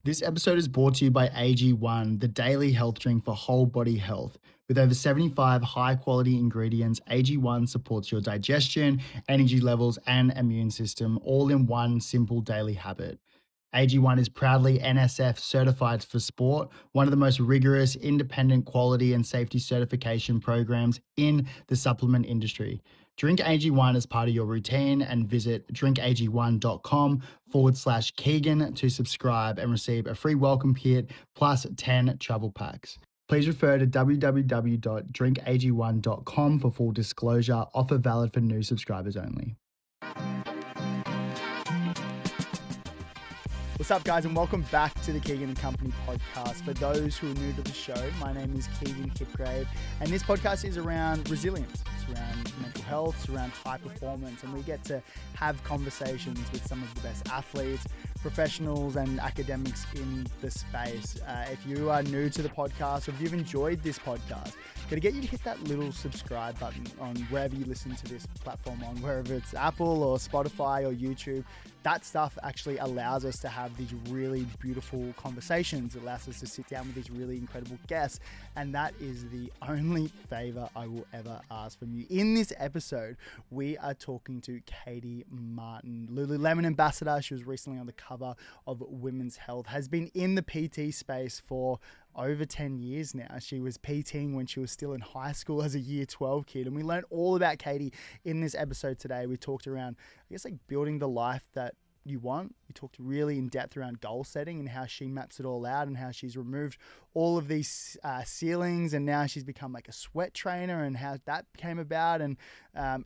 This episode is brought to you by AG1, the daily health drink for whole body health. With over 75 high quality ingredients, AG1 supports your digestion, energy levels, and immune system all in one simple daily habit. AG1 is proudly NSF certified for sport, one of the most rigorous independent quality and safety certification programs in the supplement industry. Drink AG1 as part of your routine and visit drinkag1.com/Keegan to subscribe and receive a free welcome kit plus 10 travel packs. Please refer to www.drinkag1.com for full disclosure. Offer valid for new subscribers only. What's up, guys, and welcome back to the Keegan & Company podcast. For those who are new to the show, my name is Keegan Kipgrave, and this podcast is around resilience. It's around mental health, it's around high performance, and we get to have conversations with some of the best athletes, professionals, and academics in the space. If you are new to the podcast, or if you've enjoyed this podcast, gotta get you to hit that little subscribe button on wherever you listen to this platform on, wherever it's Apple or Spotify or YouTube. That stuff actually allows us to have these really beautiful conversations. It allows us to sit down with these really incredible guests. And that is the only favor I will ever ask from you. In this episode, we are talking to Katie Martin, Lululemon ambassador. She was recently on the cover of Women's Health, has been in the PT space for over 10 years now. She was PTing when she was still in high school as a year 12 kid. And we learned all about Katie in this episode today. We talked around, building the life that you want. We talked really in depth around goal setting and how she maps it all out and how she's removed all of these ceilings and now she's become like a sweat trainer and how that came about. And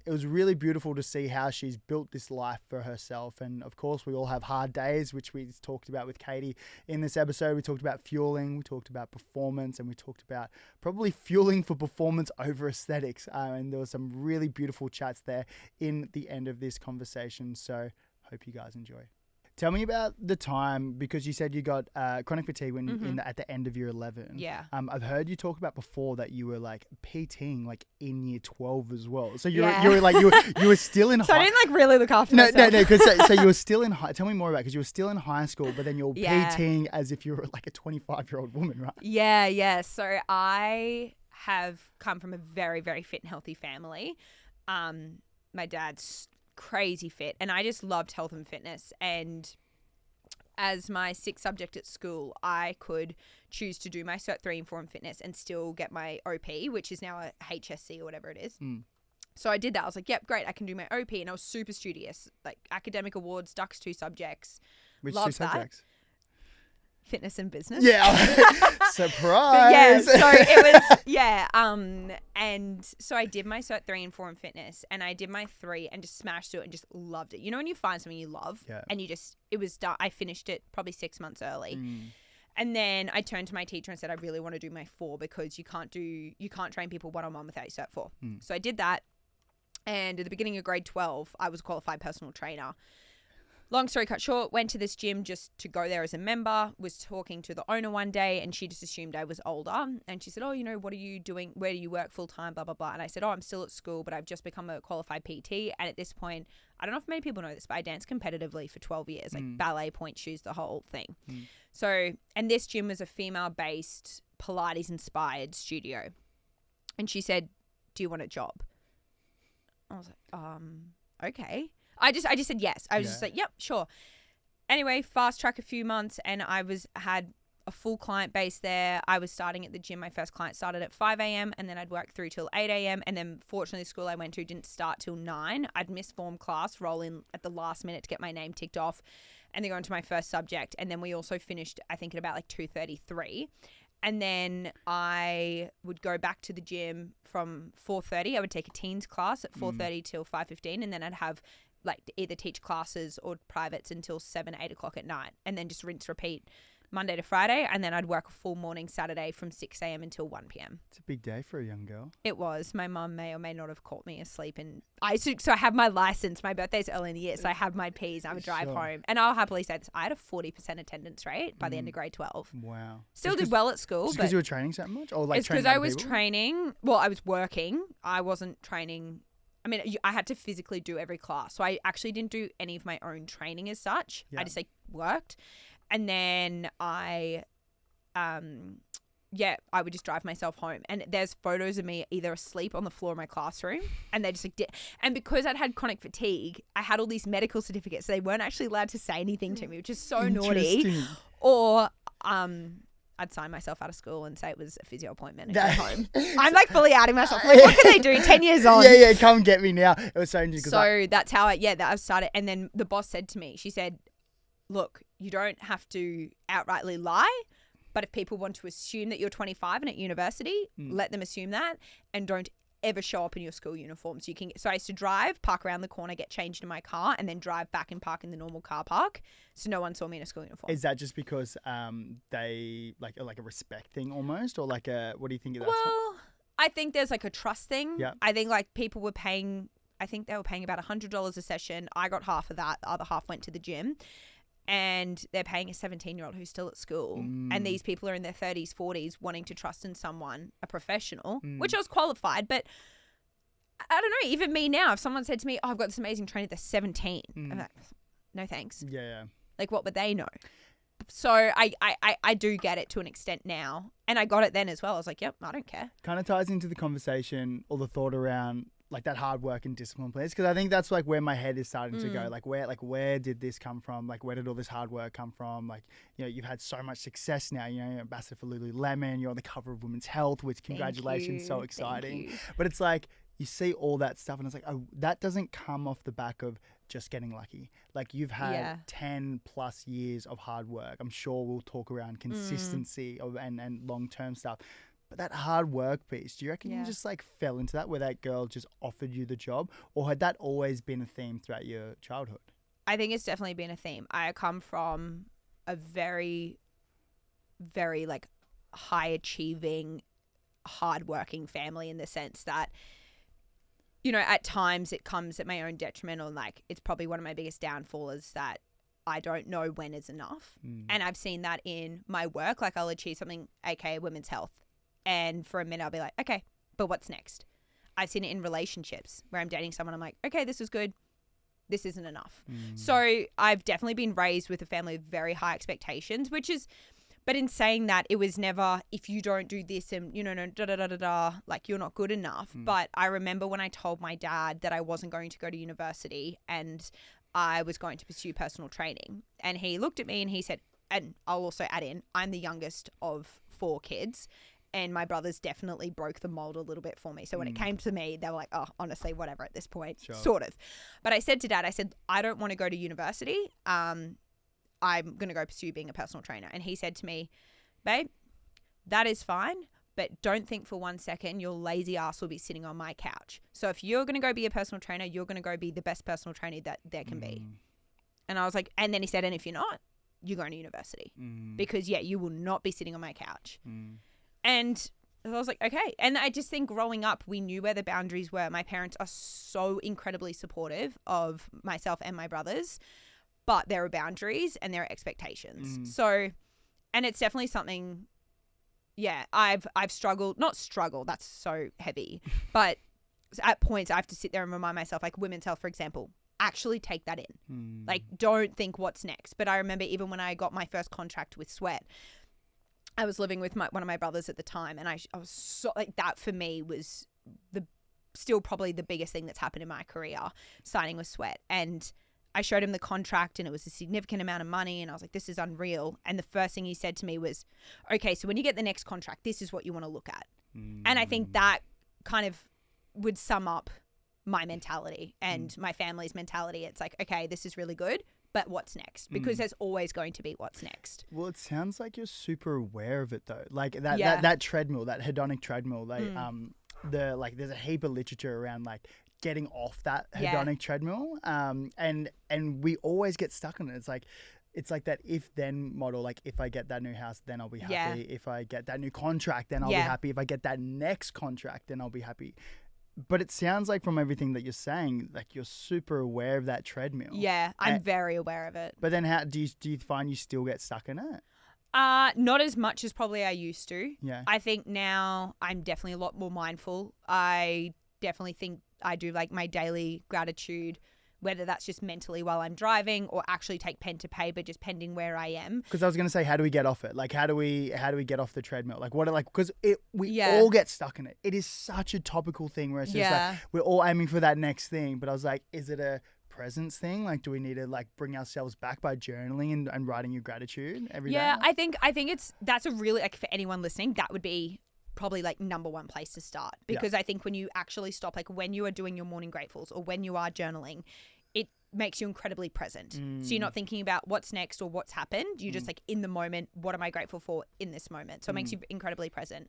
it was really beautiful to see how she's built this life for herself. And of course, we all have hard days, which we talked about with Katie in this episode. We talked about fueling, we talked about performance, and we talked about probably fueling for performance over aesthetics. And there was some really beautiful chats there in the end of this conversation. So hope you guys enjoy. Tell me about the time, because you said you got chronic fatigue when at the end of year 11. Yeah. I've heard you talk about before that you were like PTing like in year 12 as well. So you were still in So I didn't really look after myself. No, because so you were still in high. Tell me more about it, because you were still in high school, but then you're PTing as if you were like a 25-year-old woman, right? Yeah. So I have come from a very, very fit and healthy family. My dad's crazy fit, and I just loved health and fitness. And as my sixth subject at school, I could choose to do my Cert 3 in Form Fitness and still get my OP, which is now a HSC or whatever it is. So I did that. I was like, yep, great, I can do my OP. And I was super studious, like academic awards, ducks 2 subjects. Which Loved 2 subjects? That. Fitness and business. Yeah. Surprise. So it was, and so I did my Cert 3 in Form Fitness, and I did my 3 and just smashed through it and just loved it. You know when you find something you love and it was done. I finished it probably 6 months early. And then I turned to my teacher and said, I really want to do my 4 because you can't train people one-on-one without your Cert 4. So I did that. And at the beginning of grade 12, I was a qualified personal trainer. Long story cut short, went to this gym just to go there as a member, was talking to the owner one day, and she just assumed I was older. And she said, oh, what are you doing? Where do you work full time? Blah, blah, blah. And I said, oh, I'm still at school, but I've just become a qualified PT. And at this point, I don't know if many people know this, but I danced competitively for 12 years, like ballet, point shoes, the whole thing. So, and this gym was a female-based Pilates-inspired studio. And she said, do you want a job? I was like, okay. I just said yes. I was just like, yep, sure. Anyway, fast track a few months, and I had a full client base there. I was starting at the gym. My first client started at 5 a.m. and then I'd work through till 8 a.m. And then fortunately, the school I went to didn't start till 9. I'd miss form class, roll in at the last minute to get my name ticked off, and then go into my first subject. And then we also finished, I think, at about like 2:33. And then I would go back to the gym from 4:30. I would take a teens class at 4:30 till 5:15, and then I'd have like either teach classes or privates until 7, 8 o'clock at night, and then just rinse, repeat Monday to Friday. And then I'd work a full morning Saturday from 6 a.m. until 1 p.m. It's a big day for a young girl. It was. My mum may or may not have caught me asleep. And so I have my license. My birthday's early in the year, so I have my Ps. I would drive home. And I'll happily say this. I had a 40% attendance rate by the end of grade 12. Wow. Still did well at school. Just because you were training so much? Or like it's because I was training. Well, I was working. I wasn't training. I mean, I had to physically do every class. So I actually didn't do any of my own training as such. Yeah. I just worked. And then I would just drive myself home. And there's photos of me either asleep on the floor of my classroom, and they just like and because I'd had chronic fatigue, I had all these medical certificates, so they weren't actually allowed to say anything to me, which is so naughty. Or I'd sign myself out of school and say it was a physio appointment and go home. I'm like fully outing myself. Like, what can they do 10 years on? Yeah, come get me now. It was so interesting. So that's how I started. And then the boss said to me, she said, look, you don't have to outrightly lie, but if people want to assume that you're 25 and at university, let them assume that, and don't ever show up in your school uniform. So I used to drive, park around the corner, get changed in my car, and then drive back and park in the normal car park, so no one saw me in a school uniform. Is that just because they like a respect thing almost, or like a, what do you think of that? Well, I think there's like a trust thing. Yeah. I think like people were paying, I think they were paying about $100 a session. I got half of that. The other half went to the gym. And they're paying a 17-year-old who's still at school. And these people are in their 30s, 40s wanting to trust in someone, a professional, which I was qualified. But I don't know, even me now, if someone said to me, oh, I've got this amazing trainer, they're 17. I'm like, no thanks. Yeah. Like, what would they know? So I do get it to an extent now. And I got it then as well. I was like, yep, I don't care. Kind of ties into the conversation or the thought around like that hard work and discipline place, because I think that's like where my head is starting to go. Like where did this come from? Like where did all this hard work come from? Like, you know, you've had so much success now. You know, you're ambassador for Lululemon. You're on the cover of Women's Health, which congratulations, so exciting. But it's like you see all that stuff, and it's like, oh, that doesn't come off the back of just getting lucky. Like you've had 10 plus years of hard work. I'm sure we'll talk around consistency and long-term stuff. But that hard work piece, do you reckon you just like fell into that where that girl just offered you the job, or had that always been a theme throughout your childhood? I think it's definitely been a theme. I come from a very, very like high achieving, hard-working family in the sense that, you know, at times it comes at my own detriment, or like it's probably one of my biggest downfalls is that I don't know when is enough. And I've seen that in my work. Like I'll achieve something, aka women's health. And for a minute, I'll be like, okay, but what's next? I've seen it in relationships where I'm dating someone. I'm like, okay, this is good. This isn't enough. So I've definitely been raised with a family of very high expectations, but in saying that, it was never, if you don't do this and, you know, like you're not good enough. But I remember when I told my dad that I wasn't going to go to university and I was going to pursue personal training. And he looked at me and he said, and I'll also add in, I'm the youngest of 4 kids. And my brothers definitely broke the mold a little bit for me. So when it came to me, they were like, oh, honestly, whatever at this point, sort of. But I said to Dad, I don't want to go to university. I'm going to go pursue being a personal trainer. And he said to me, babe, that is fine, but don't think for one second your lazy ass will be sitting on my couch. So if you're going to go be a personal trainer, you're going to go be the best personal trainer that there can be. And I was like, and then he said, and if you're not, you're going to university. Because, you will not be sitting on my couch. And I was like, okay. And I just think growing up, we knew where the boundaries were. My parents are so incredibly supportive of myself and my brothers, but there are boundaries and there are expectations. So, and it's definitely something, I've struggled, not struggle, that's so heavy, but at points I have to sit there and remind myself, like women's health, for example, actually take that in. Like, don't think what's next. But I remember even when I got my first contract with Sweat, I was living with one of my brothers at the time, and I was so like, that for me was still probably the biggest thing that's happened in my career, signing with Sweat. And I showed him the contract and it was a significant amount of money, and I was like, this is unreal. And the first thing he said to me was, okay, so when you get the next contract, this is what you want to look at. And I think that kind of would sum up my mentality and my family's mentality. It's like, okay, this is really good, but what's next? Because there's always going to be what's next. Well, it sounds like you're super aware of it though. Like that treadmill, that hedonic treadmill, like there's a heap of literature around like getting off that hedonic treadmill. And we always get stuck on it. It's like that if then model, like if I get that new house, then I'll be happy. If I get that new contract, then I'll be happy. If I get that next contract, then I'll be happy. But it sounds like from everything that you're saying, like you're super aware of that treadmill. Yeah, I'm very aware of it. But then how do you find you still get stuck in it? Not as much as probably I used to. Yeah. I think now I'm definitely a lot more mindful. I definitely think I do like my daily gratitude Yeah. whether that's just mentally while I'm driving or actually take pen to paper, just pending where I am. Because I was going to say, how do we get off it? Like, how do we get off the treadmill? Like, because we all get stuck in it. It is such a topical thing where it's just like, we're all aiming for that next thing. But I was like, is it a presence thing? Like, do we need to like bring ourselves back by journaling and writing your gratitude every day? Yeah, I think that's a really, like, for anyone listening, that would be probably like number one place to start, because I think when you actually stop, like when you are doing your morning gratefuls or when you are journaling, it makes you incredibly present. So you're not thinking about what's next or what's happened. You're just like in the moment, what am I grateful for in this moment? So it makes you incredibly present.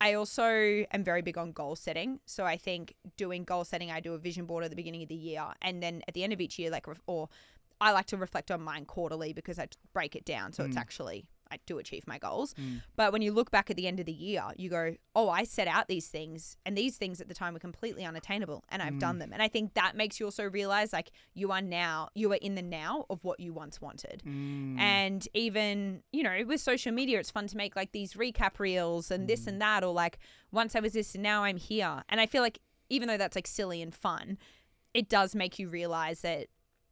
I also am very big on goal setting. So I think doing goal setting, I do a vision board at the beginning of the year, and then at the end of each year, I like to reflect on mine quarterly because I break it down. So it's actually, I do achieve my goals. But when you look back at the end of the year, you go, oh, I set out these things, and these things at the time were completely unattainable, and I've done them. And I think that makes you also realize, like, you are in the now of what you once wanted. And even, you know, with social media, it's fun to make like these recap reels and this and that, or like, once I was this and now I'm here. And I feel like even though that's like silly and fun, it does make you realize that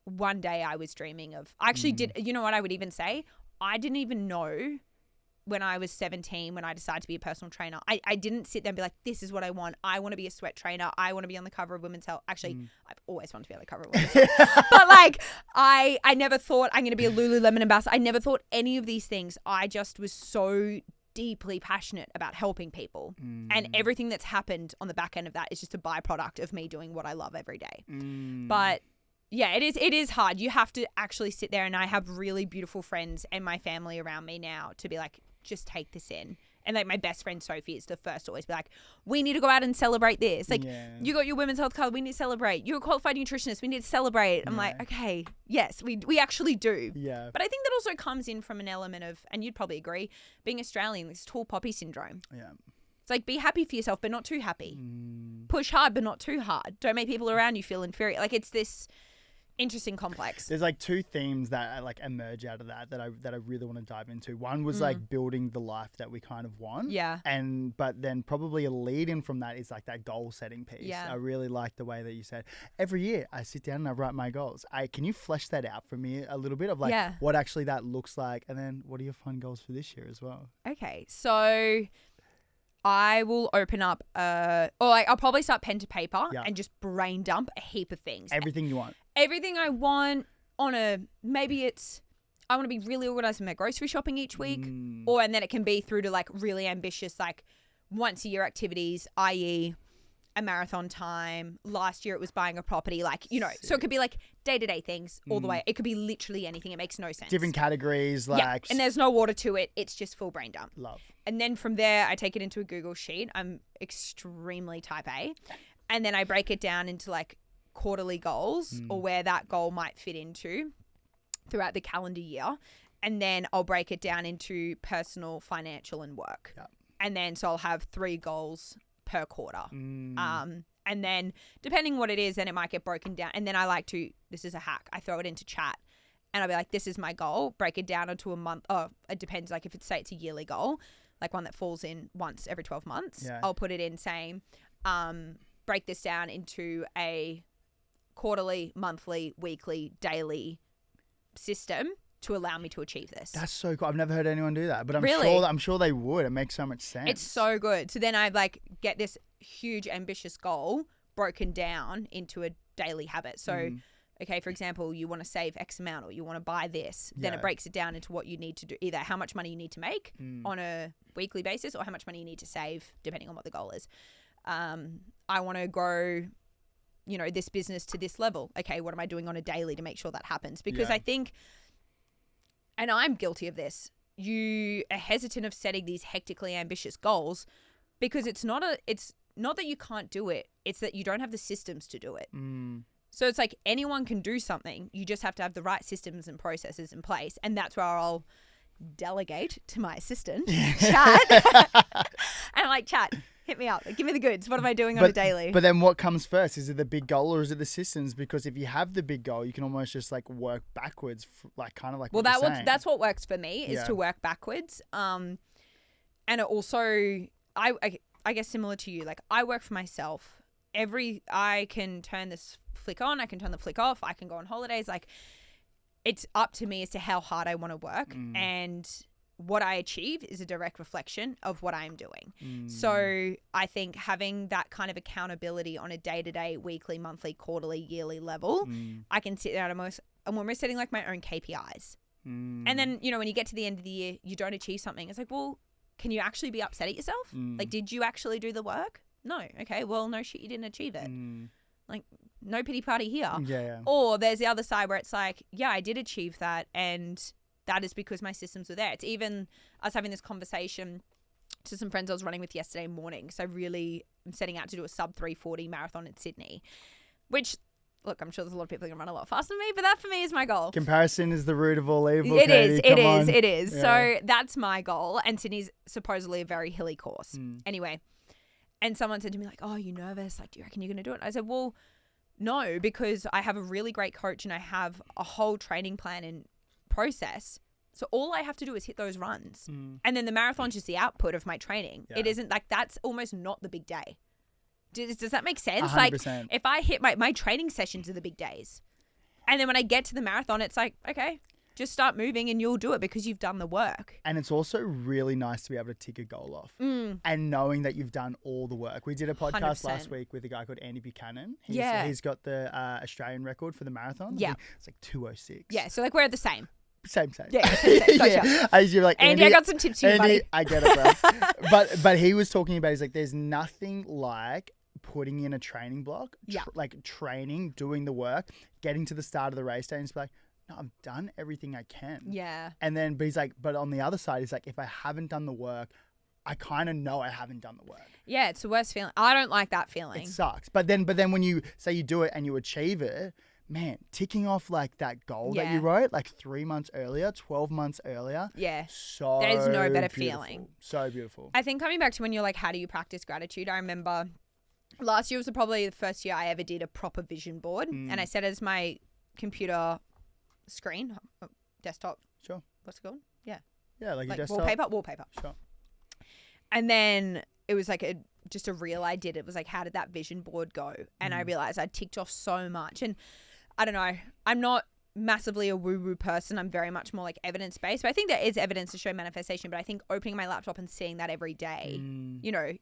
one day I was dreaming of, I actually did, you know what I would even say? I didn't even know when I was 17, when I decided to be a personal trainer. I didn't sit there and be like, this is what I want. I want to be a sweat trainer. I want to be on the cover of Women's Health. Actually, I've always wanted to be on the cover of Women's Health. But like, I never thought I'm going to be a Lululemon ambassador. I never thought any of these things. I just was so deeply passionate about helping people. And everything that's happened on the back end of that is just a byproduct of me doing what I love every day. But yeah, it is hard. You have to actually sit there, and I have really beautiful friends and my family around me now to be like, just take this in. And like my best friend Sophie is the first to always be like, we need to go out and celebrate this. Like, you got your Women's Health card, we need to celebrate. You're a qualified nutritionist, we need to celebrate. I'm like, okay, yes, we actually do. Yeah. But I think that also comes in from an element of, and you'd probably agree, being Australian, this tall poppy syndrome. Yeah. It's like, be happy for yourself, but not too happy. Push hard, but not too hard. Don't make people around you feel inferior. Like, it's this interesting complex. There's like two themes that like emerge out of that I really want to dive into. One was like building the life that we kind of want. Yeah. But then probably a lead in from that is like that goal setting piece. Yeah. I really like the way that you said every year I sit down and I write my goals. Can you flesh that out for me a little bit of like what actually that looks like, and then what are your fun goals for this year as well? Okay. So I will open up I'll probably start pen to paper and just brain dump a heap of things. Everything you want. Everything I want maybe it's, I want to be really organized in my grocery shopping each week, and then it can be through to like really ambitious, like once a year activities, i.e. a marathon time. Last year it was buying a property, like, you know, so it could be like day-to-day things all the way. It could be literally anything. It makes no sense. Different categories, like. And there's no water to it. It's just full brain dump. Love. And then from there, I take it into a Google sheet. I'm extremely type A. And then I break it down into like quarterly goals or where that goal might fit into throughout the calendar year. And then I'll break it down into personal, financial, and work. Yep. And then so I'll have 3 goals per quarter. And then depending what it is, then it might get broken down. And then I like to, this is a hack, I throw it into chat. And I'll be like, this is my goal. Break it down into a month. Oh, it depends. Like if it's, say it's a yearly goal, like one that falls in once every 12 months, I'll put it in saying, break this down into a quarterly, monthly, weekly, daily system to allow me to achieve this. That's so cool. I've never heard anyone do that, but Really? I'm sure they would. It makes so much sense. It's so good. So then I like get this huge ambitious goal broken down into a daily habit. So okay, for example, you want to save X amount or you want to buy this, then it breaks it down into what you need to do, either how much money you need to make on a weekly basis or how much money you need to save, depending on what the goal is. I want to grow, you know, this business to this level. Okay, what am I doing on a daily to make sure that happens? Because I think, and I'm guilty of this, you are hesitant of setting these hectically ambitious goals because it's not that you can't do it, it's that you don't have the systems to do it. So it's like anyone can do something. You just have to have the right systems and processes in place. And that's where I'll delegate to my assistant, Chat. And I'm like, Chat, hit me up. Give me the goods. What am I doing on a daily? But then what comes first? Is it the big goal or is it the systems? Because if you have the big goal, you can almost just like work backwards, like kind of like well, that's what works for me is to work backwards. And it also, I guess similar to you, like I work for myself. I can turn this flick on, I can turn the flick off, I can go on holidays. Like, it's up to me as to how hard I want to work, and what I achieve is a direct reflection of what I'm doing. So I think having that kind of accountability on a day-to-day, weekly, monthly, quarterly, yearly level, I can sit there and I'm almost setting like my own KPIs. And then, you know, when you get to the end of the year, you don't achieve something. It's like, well, can you actually be upset at yourself? Like, did you actually do the work? No. Okay. Well, no shit, you didn't achieve it. Like, no pity party here. Yeah. Or there's the other side where it's like, yeah, I did achieve that, and that is because my systems were there. It's even us having this conversation to some friends I was running with yesterday morning. So really, I'm setting out to do a sub 3:40 marathon in Sydney, which, look, I'm sure there's a lot of people who can run a lot faster than me, but that for me is my goal. Comparison is the root of all evil. It is. Yeah. So that's my goal. And Sydney's supposedly a very hilly course. Anyway, and someone said to me like, "Oh, are you nervous? Like, do you reckon you're going to do it?" I said, "Well, no, because I have a really great coach and I have a whole training plan and process. So all I have to do is hit those runs. And then the marathon's just the output of my training. Yeah. It isn't like, that's almost not the big day." Does that make sense? 100%. Like, if I hit my training sessions are the big days. And then when I get to the marathon, it's like, okay, just start moving and you'll do it because you've done the work. And it's also really nice to be able to tick a goal off and knowing that you've done all the work. We did a podcast 100%. Last week with a guy called Andy Buchanan. He's got the Australian record for the marathon. Yeah. It's like 2:06. Yeah, so like we're the same. Same. Yeah, same. Gotcha. Yeah. As you're like, Andy, I got some tips for you, buddy. I get it, bro. but he was talking about, he's like, there's nothing like putting in a training block, like training, doing the work, getting to the start of the race day and just be like, no, I've done everything I can. Yeah. And then, but he's like, but on the other side, he's like, if I haven't done the work, I kind of know I haven't done the work. Yeah, it's the worst feeling. I don't like that feeling. It sucks. But then when you say you do it and you achieve it, man, ticking off like that goal that you wrote like 3 months earlier, 12 months earlier. Yeah. So there's no better beautiful. feeling. So beautiful. I think coming back to when you're like, how do you practice gratitude? I remember last year was probably the first year I ever did a proper vision board. And I set as my computer screen, desktop. Sure. What's it called? Yeah. Yeah, like your desktop. Wallpaper. Sure. And then it was like just a reel I did. It was like, how did that vision board go? And I realized I'd ticked off so much. And I don't know, I'm not massively a woo-woo person. I'm very much more like evidence-based. But I think there is evidence to show manifestation. But I think opening my laptop and seeing that every day, you know,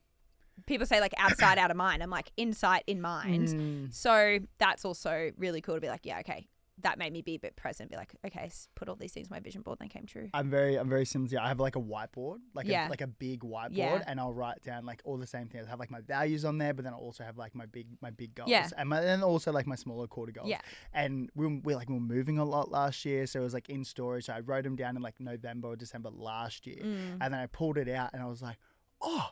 people say like outside, out of mind. I'm like insight in mind. So that's also really cool to be like, yeah, okay. That made me be a bit present, be like, okay, put all these things on my vision board and they came true. I'm very similar to you. I have like a whiteboard, like a big whiteboard, and I'll write down like all the same things. I have like my values on there, but then I also have like my big goals, and also like my smaller quarter goals. Yeah. And we were moving a lot last year, so it was like in storage. So I wrote them down in like November or December last year, and then I pulled it out, and I was like, oh.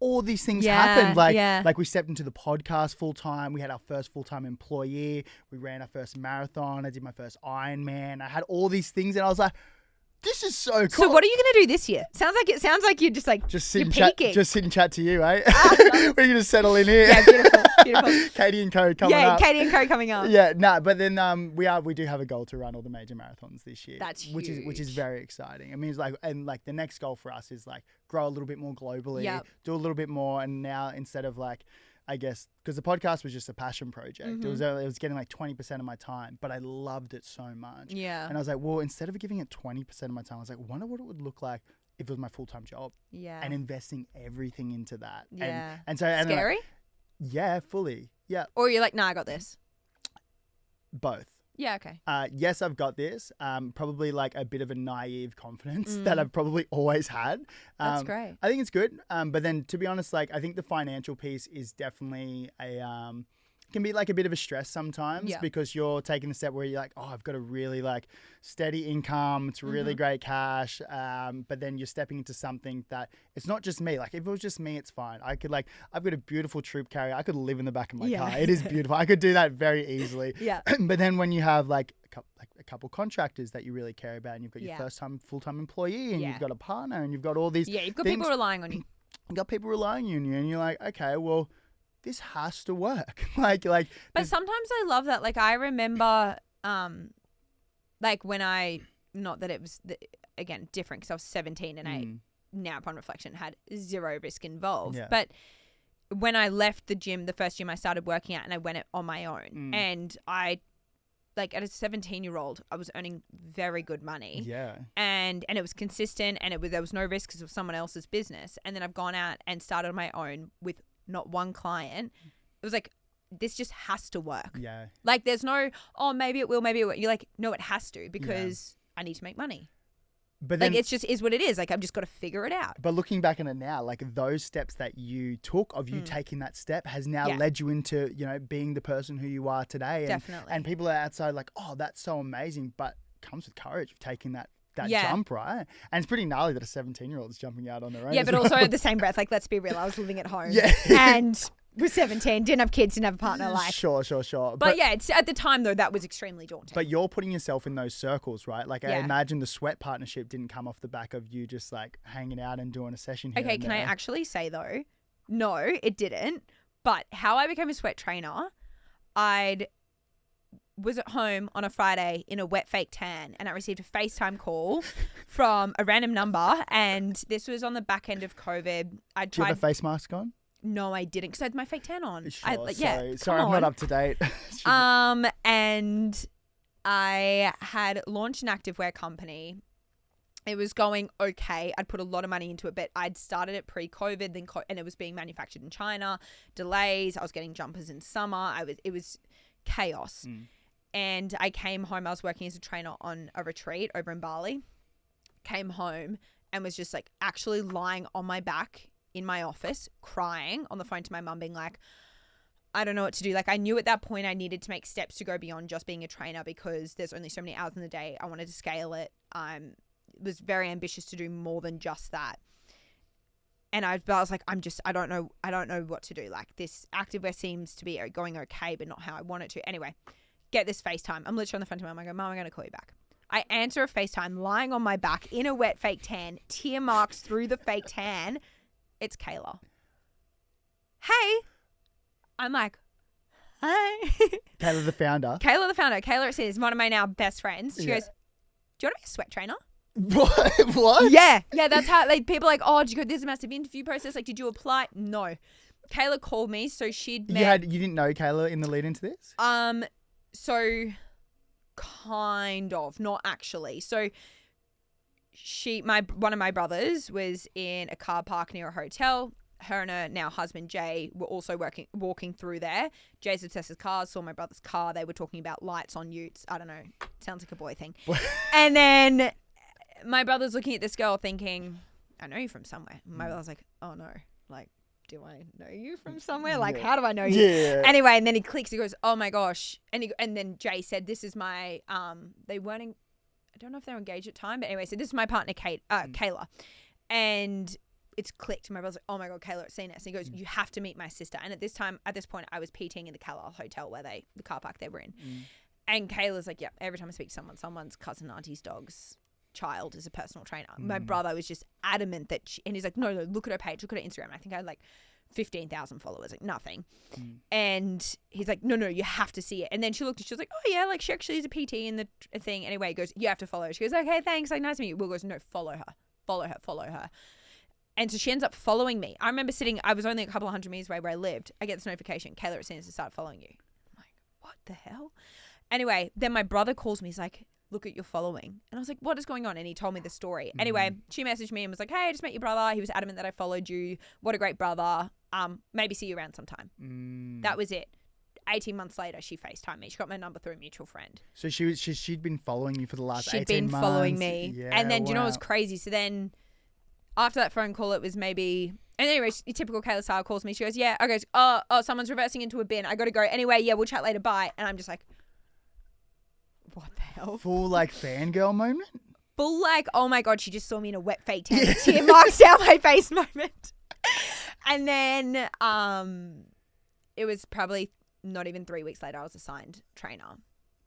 All these things happened. Like we stepped into the podcast full time. We had our first full time employee. We ran our first marathon. I did my first Ironman. I had all these things, and I was like, "This is so cool." So what are you going to do this year? Sounds like you're just like sit and peaking. Just sit and chat to you, eh? We're going to settle in here. Yeah, beautiful. Katie and Co coming up. Yeah, Katie and Co coming up. Yeah, but then we do have a goal to run all the major marathons this year. That's huge. Which is very exciting. I mean, it's like, and like the next goal for us is like grow a little bit more globally, do a little bit more, and now instead of like, I guess, because the podcast was just a passion project. It was getting like 20% of my time, but I loved it so much. Yeah. And I was like, well, instead of giving it 20% of my time, I was like, wonder what it would look like if it was my full-time job. Yeah. And investing everything into that. Yeah. And so scary? Yeah, fully. Yeah. Or you're like, nah, I got this. Both. Yeah, okay. Yes, I've got this. Probably like a bit of a naive confidence that I've probably always had. That's great. I think it's good. But then to be honest, like I think the financial piece is definitely can be like a bit of a stress sometimes because you're taking the step where you're like, oh, I've got a really like steady income. It's really great cash. But then you're stepping into something that it's not just me. Like if it was just me, it's fine. I could like, I've got a beautiful troop carrier. I could live in the back of my car. It is beautiful. I could do that very easily. Yeah. But then when you have like a couple contractors that you really care about and you've got your first time full-time employee and you've got a partner and you've got all these you've got people relying on you. You've got people relying on you and you're like, okay, well, this has to work. But sometimes I love that. Like I remember, like when not that it was again different because I was 17 and I now upon reflection had zero risk involved. Yeah. But when I left the gym, the first gym I started working at, and I went it on my own. And I, like at a 17-year-old, I was earning very good money. Yeah. And it was consistent, and there was no risk because it was someone else's business. And then I've gone out and started on my own with not one client. It was like, this just has to work. Yeah. Like there's no, oh, maybe it will, maybe it won't. You're like, no, it has to, because I need to make money. But then, like it's just is what it is. Like I've just got to figure it out. But looking back on it now, like those steps that you took of you taking that step has now led you into, you know, being the person who you are today. And, Definitely. And people are outside like, oh, that's so amazing. But it comes with courage of taking that jump, right? And it's pretty gnarly that a 17-year-old is jumping out on their own. Yeah, but also at the same breath, like let's be real, I was living at home. And was 17, didn't have kids, didn't have a partner. Like Sure. But yeah, it's, at the time though, that was extremely daunting. But you're putting yourself in those circles, right? Like I Yeah. imagine the sweat partnership didn't come off the back of you just like hanging out and doing a session here. Okay, and can I there. actually say though, no, it didn't. But how I became a sweat trainer, I was at home on a Friday in a wet fake tan, and I received a FaceTime call from a random number, and this was on the back end of COVID. Do you have a face mask on? No, I didn't, because I had my fake tan on. Sure, Yeah, sorry, I'm not up to date. And I had launched an activewear company. It was going okay. I'd put a lot of money into it, but I'd started it pre-COVID, then and it was being manufactured in China. Delays. I was getting jumpers in summer. It was chaos. And I came home. I was working as a trainer on a retreat over in Bali. Came home and was just like actually lying on my back in my office, crying on the phone to my mum, being like, I don't know what to do. Like I knew at that point I needed to make steps to go beyond just being a trainer, because there's only so many hours in the day. I wanted to scale it. Was very ambitious to do more than just that. And I was like, I don't know what to do. Like this activewear seems to be going okay, but not how I want it to. Anyway, get this FaceTime. I'm literally on the phone to Mum. I go, Mum, I'm going to call you back. I answer a FaceTime lying on my back in a wet fake tan, tear marks through the fake tan. It's Kayla. Hey. I'm like, hi. Kayla the founder. Kayla is one of my now best friends. She goes, do you want to be a sweat trainer? What? Yeah. That's how people are like, oh, did you go? There's a massive interview process. Like, did you apply? No. Kayla called me, so she'd met. You didn't know Kayla in the lead into this? So kind of, not actually. So one of my brothers was in a car park near a hotel. Her and her now husband Jay were also walking through there. Jay's obsessed with cars, saw my brother's car. They were talking about lights on utes. I don't know. Sounds like a boy thing. And then my brother's looking at this girl thinking, I know you from somewhere. My brother's like, oh no, like, do I know you from somewhere? Like, how do I know you? Yeah. Anyway, and then he clicks. He goes, oh my gosh. And then Jay said, this is my, they weren't, I don't know if they were engaged at the time, but anyway, so this is my partner, Kayla. And it's clicked. My brother's like, oh my God, Kayla, it's seen us. And he goes, you have to meet my sister. And at this point, I was PTing in the Carlisle Hotel the car park they were in. And Kayla's like, yeah, every time I speak to someone's cousin, auntie's dog's child is a personal trainer. My brother was just adamant that and he's like, no, look at her page, look at her Instagram. I think I had like 15,000 followers, like nothing. And he's like, no, you have to see it. And then she looked and she was like, oh yeah, like she actually is a PT in the thing. Anyway, he goes, you have to follow her. She goes, okay, thanks, like nice to meet you. Will goes, no, follow her. And so she ends up following me. I remember I was only a couple of 100 meters away where I lived. I get this notification, Kayla, it seems to start following you. I'm like, what the hell? Anyway, then my brother calls me. He's like, look at your following. And I was like, what is going on? And he told me the story. Anyway, she messaged me and was like, hey, I just met your brother. He was adamant that I followed you. What a great brother. Maybe see you around sometime. That was it. 18 months later, she FaceTimed me. She got my number through a mutual friend. So she'd been following you for the last 18 months? She'd been following me. Yeah, and then, do you know what was crazy? So then after that phone call, it was maybe... And anyway, typical Kayla style calls me. She goes, yeah. I goes, oh, someone's reversing into a bin. I got to go. Anyway, yeah, we'll chat later. Bye. And I'm just like, what the hell? Full like fangirl moment? Full like, oh my God, she just saw me in a wet fake tan. Tear marks down my face moment. And then it was probably not even 3 weeks later, I was assigned trainer.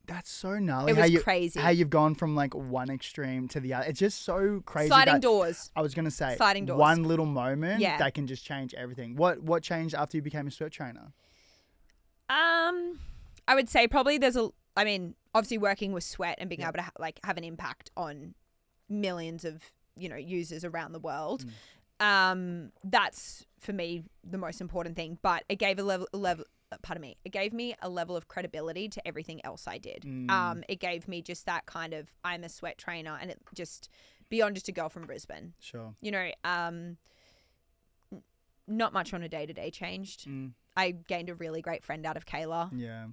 That's so gnarly. It was crazy. How you've gone from like one extreme to the other. It's just so crazy. Sliding doors. I was going to say. Sliding doors. One little moment that can just change everything. What changed after you became a sweat trainer? I would say probably obviously working with sweat and being able to have an impact on millions of, users around the world. That's for me the most important thing. But it gave it gave me a level of credibility to everything else I did. It gave me just that kind of, I'm a sweat trainer, and it just beyond just a girl from Brisbane. Sure. You know, not much on a day-to-day changed. I gained a really great friend out of Kayla. Yeah.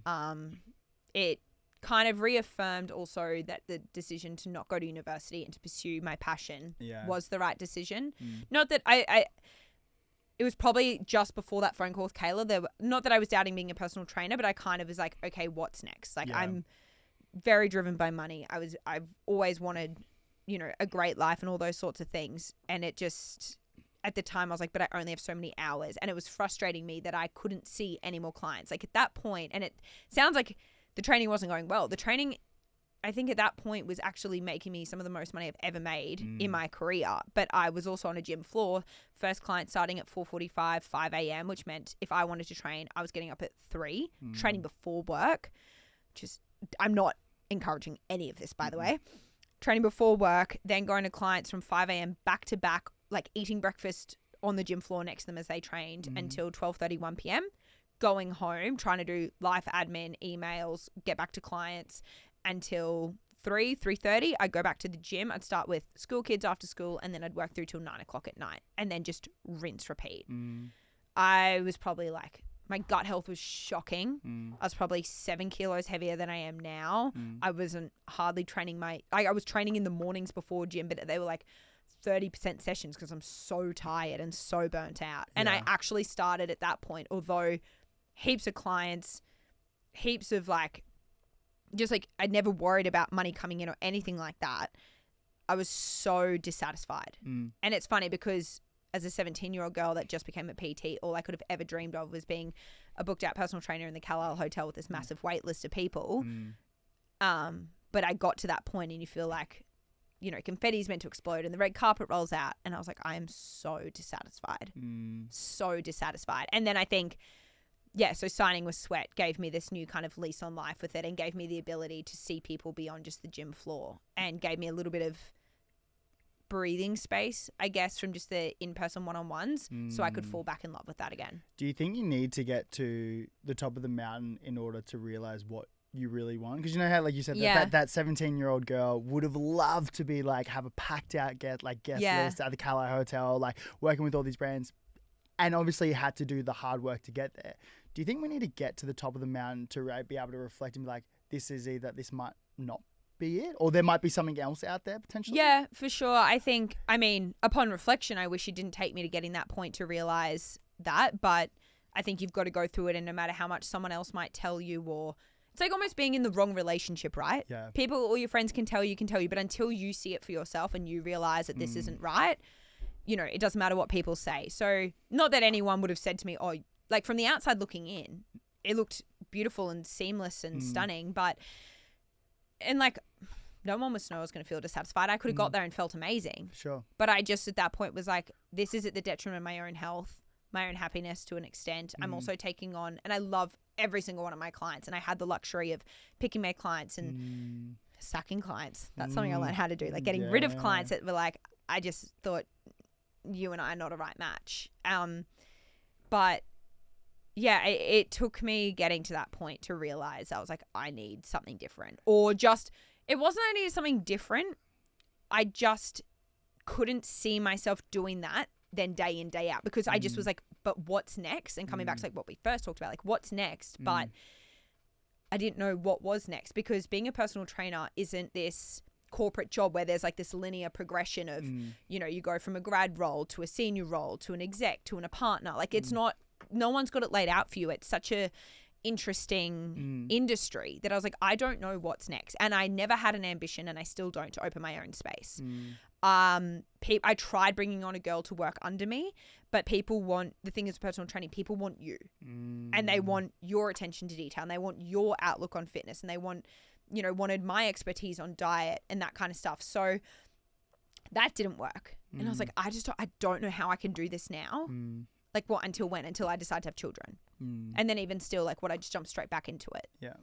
It kind of reaffirmed also that the decision to not go to university and to pursue my passion was the right decision. Not that it was probably just before that phone call with Kayla. Not that I was doubting being a personal trainer, but I kind of was like, okay, what's next? Like, I'm very driven by money. I've always wanted, you know, a great life and all those sorts of things. And it just, at the time I was like, but I only have so many hours. And it was frustrating me that I couldn't see any more clients. Like at that point, and it sounds like the training wasn't going well. The training, I think at that point, was actually making me some of the most money I've ever made in my career. But I was also on a gym floor. First client starting at 4:45, 5 a.m., which meant if I wanted to train, I was getting up at 3, training before work, which is, I'm not encouraging any of this, by the way. Training before work, then going to clients from 5 a.m. back to back, like eating breakfast on the gym floor next to them as they trained until 12:30, 1 p.m. Going home, trying to do life admin, emails, get back to clients until 3:30. I'd go back to the gym. I'd start with school kids after school, and then I'd work through till 9 o'clock at night, and then just rinse, repeat. I was probably like, my gut health was shocking. I was probably 7 kilos heavier than I am now. I wasn't hardly training I was training in the mornings before gym, but they were like 30% sessions because I'm so tired and so burnt out. And I actually started at that point, although heaps of clients, heaps of like, just like I never worried about money coming in or anything like that. I was so dissatisfied. And it's funny because as a 17-year-old girl that just became a PT, all I could have ever dreamed of was being a booked out personal trainer in the Carlisle Hotel with this massive wait list of people. But I got to that point and you feel like, you know, confetti's meant to explode and the red carpet rolls out. And I was like, I am so dissatisfied. So dissatisfied. And then I think, so signing with Sweat gave me this new kind of lease on life with it and gave me the ability to see people beyond just the gym floor and gave me a little bit of breathing space, I guess, from just the in-person one-on-ones so I could fall back in love with that again. Do you think you need to get to the top of the mountain in order to realize what you really want? Because you know how, like you said, that 17-year-old girl would have loved to be like, have a packed out guest list at the Carlisle Hotel, like working with all these brands, and obviously had to do the hard work to get there. Do you think we need to get to the top of the mountain to be able to reflect and be like, this might not be it, or there might be something else out there potentially? Yeah, for sure. I think, upon reflection, I wish it didn't take me to getting that point to realize that, but I think you've got to go through it, and no matter how much someone else might tell you, or it's like almost being in the wrong relationship, right? Yeah. People, all your friends can tell you, but until you see it for yourself and you realize that this isn't right, you know, it doesn't matter what people say. So not that anyone would have said to me, oh, like from the outside looking in, it looked beautiful and seamless and stunning, but, and like, no one was going to feel dissatisfied. I could have got there and felt amazing. Sure. But I just at that point was like, this is at the detriment of my own health, my own happiness to an extent. I'm also taking on, and I love every single one of my clients, and I had the luxury of picking my clients and sacking clients. That's something I learned how to do, like getting rid of clients that were like, I just thought you and I are not a right match. But yeah, it took me getting to that point to realize I was like, I need something different, or just, it wasn't I needed something different. I just couldn't see myself doing that then day in, day out, because I just was like, but what's next? And coming back to like what we first talked about, like what's next? But I didn't know what was next, because being a personal trainer isn't this corporate job where there's like this linear progression of, you know, you go from a grad role to a senior role to an exec to a partner. Like it's not, no one's got it laid out for you. It's such a interesting industry that I was like, I don't know what's next. And I never had an ambition, and I still don't, to open my own space. I tried bringing on a girl to work under me, but people want, the thing is personal training, people want you, and they want your attention to detail, and they want your outlook on fitness, and they want, you know, wanted my expertise on diet and that kind of stuff. So that didn't work. And I was like, I don't know how I can do this now. Like what, until when? Until I decide to have children. And then even still, like, what, I just jumped straight back into it. Yeah.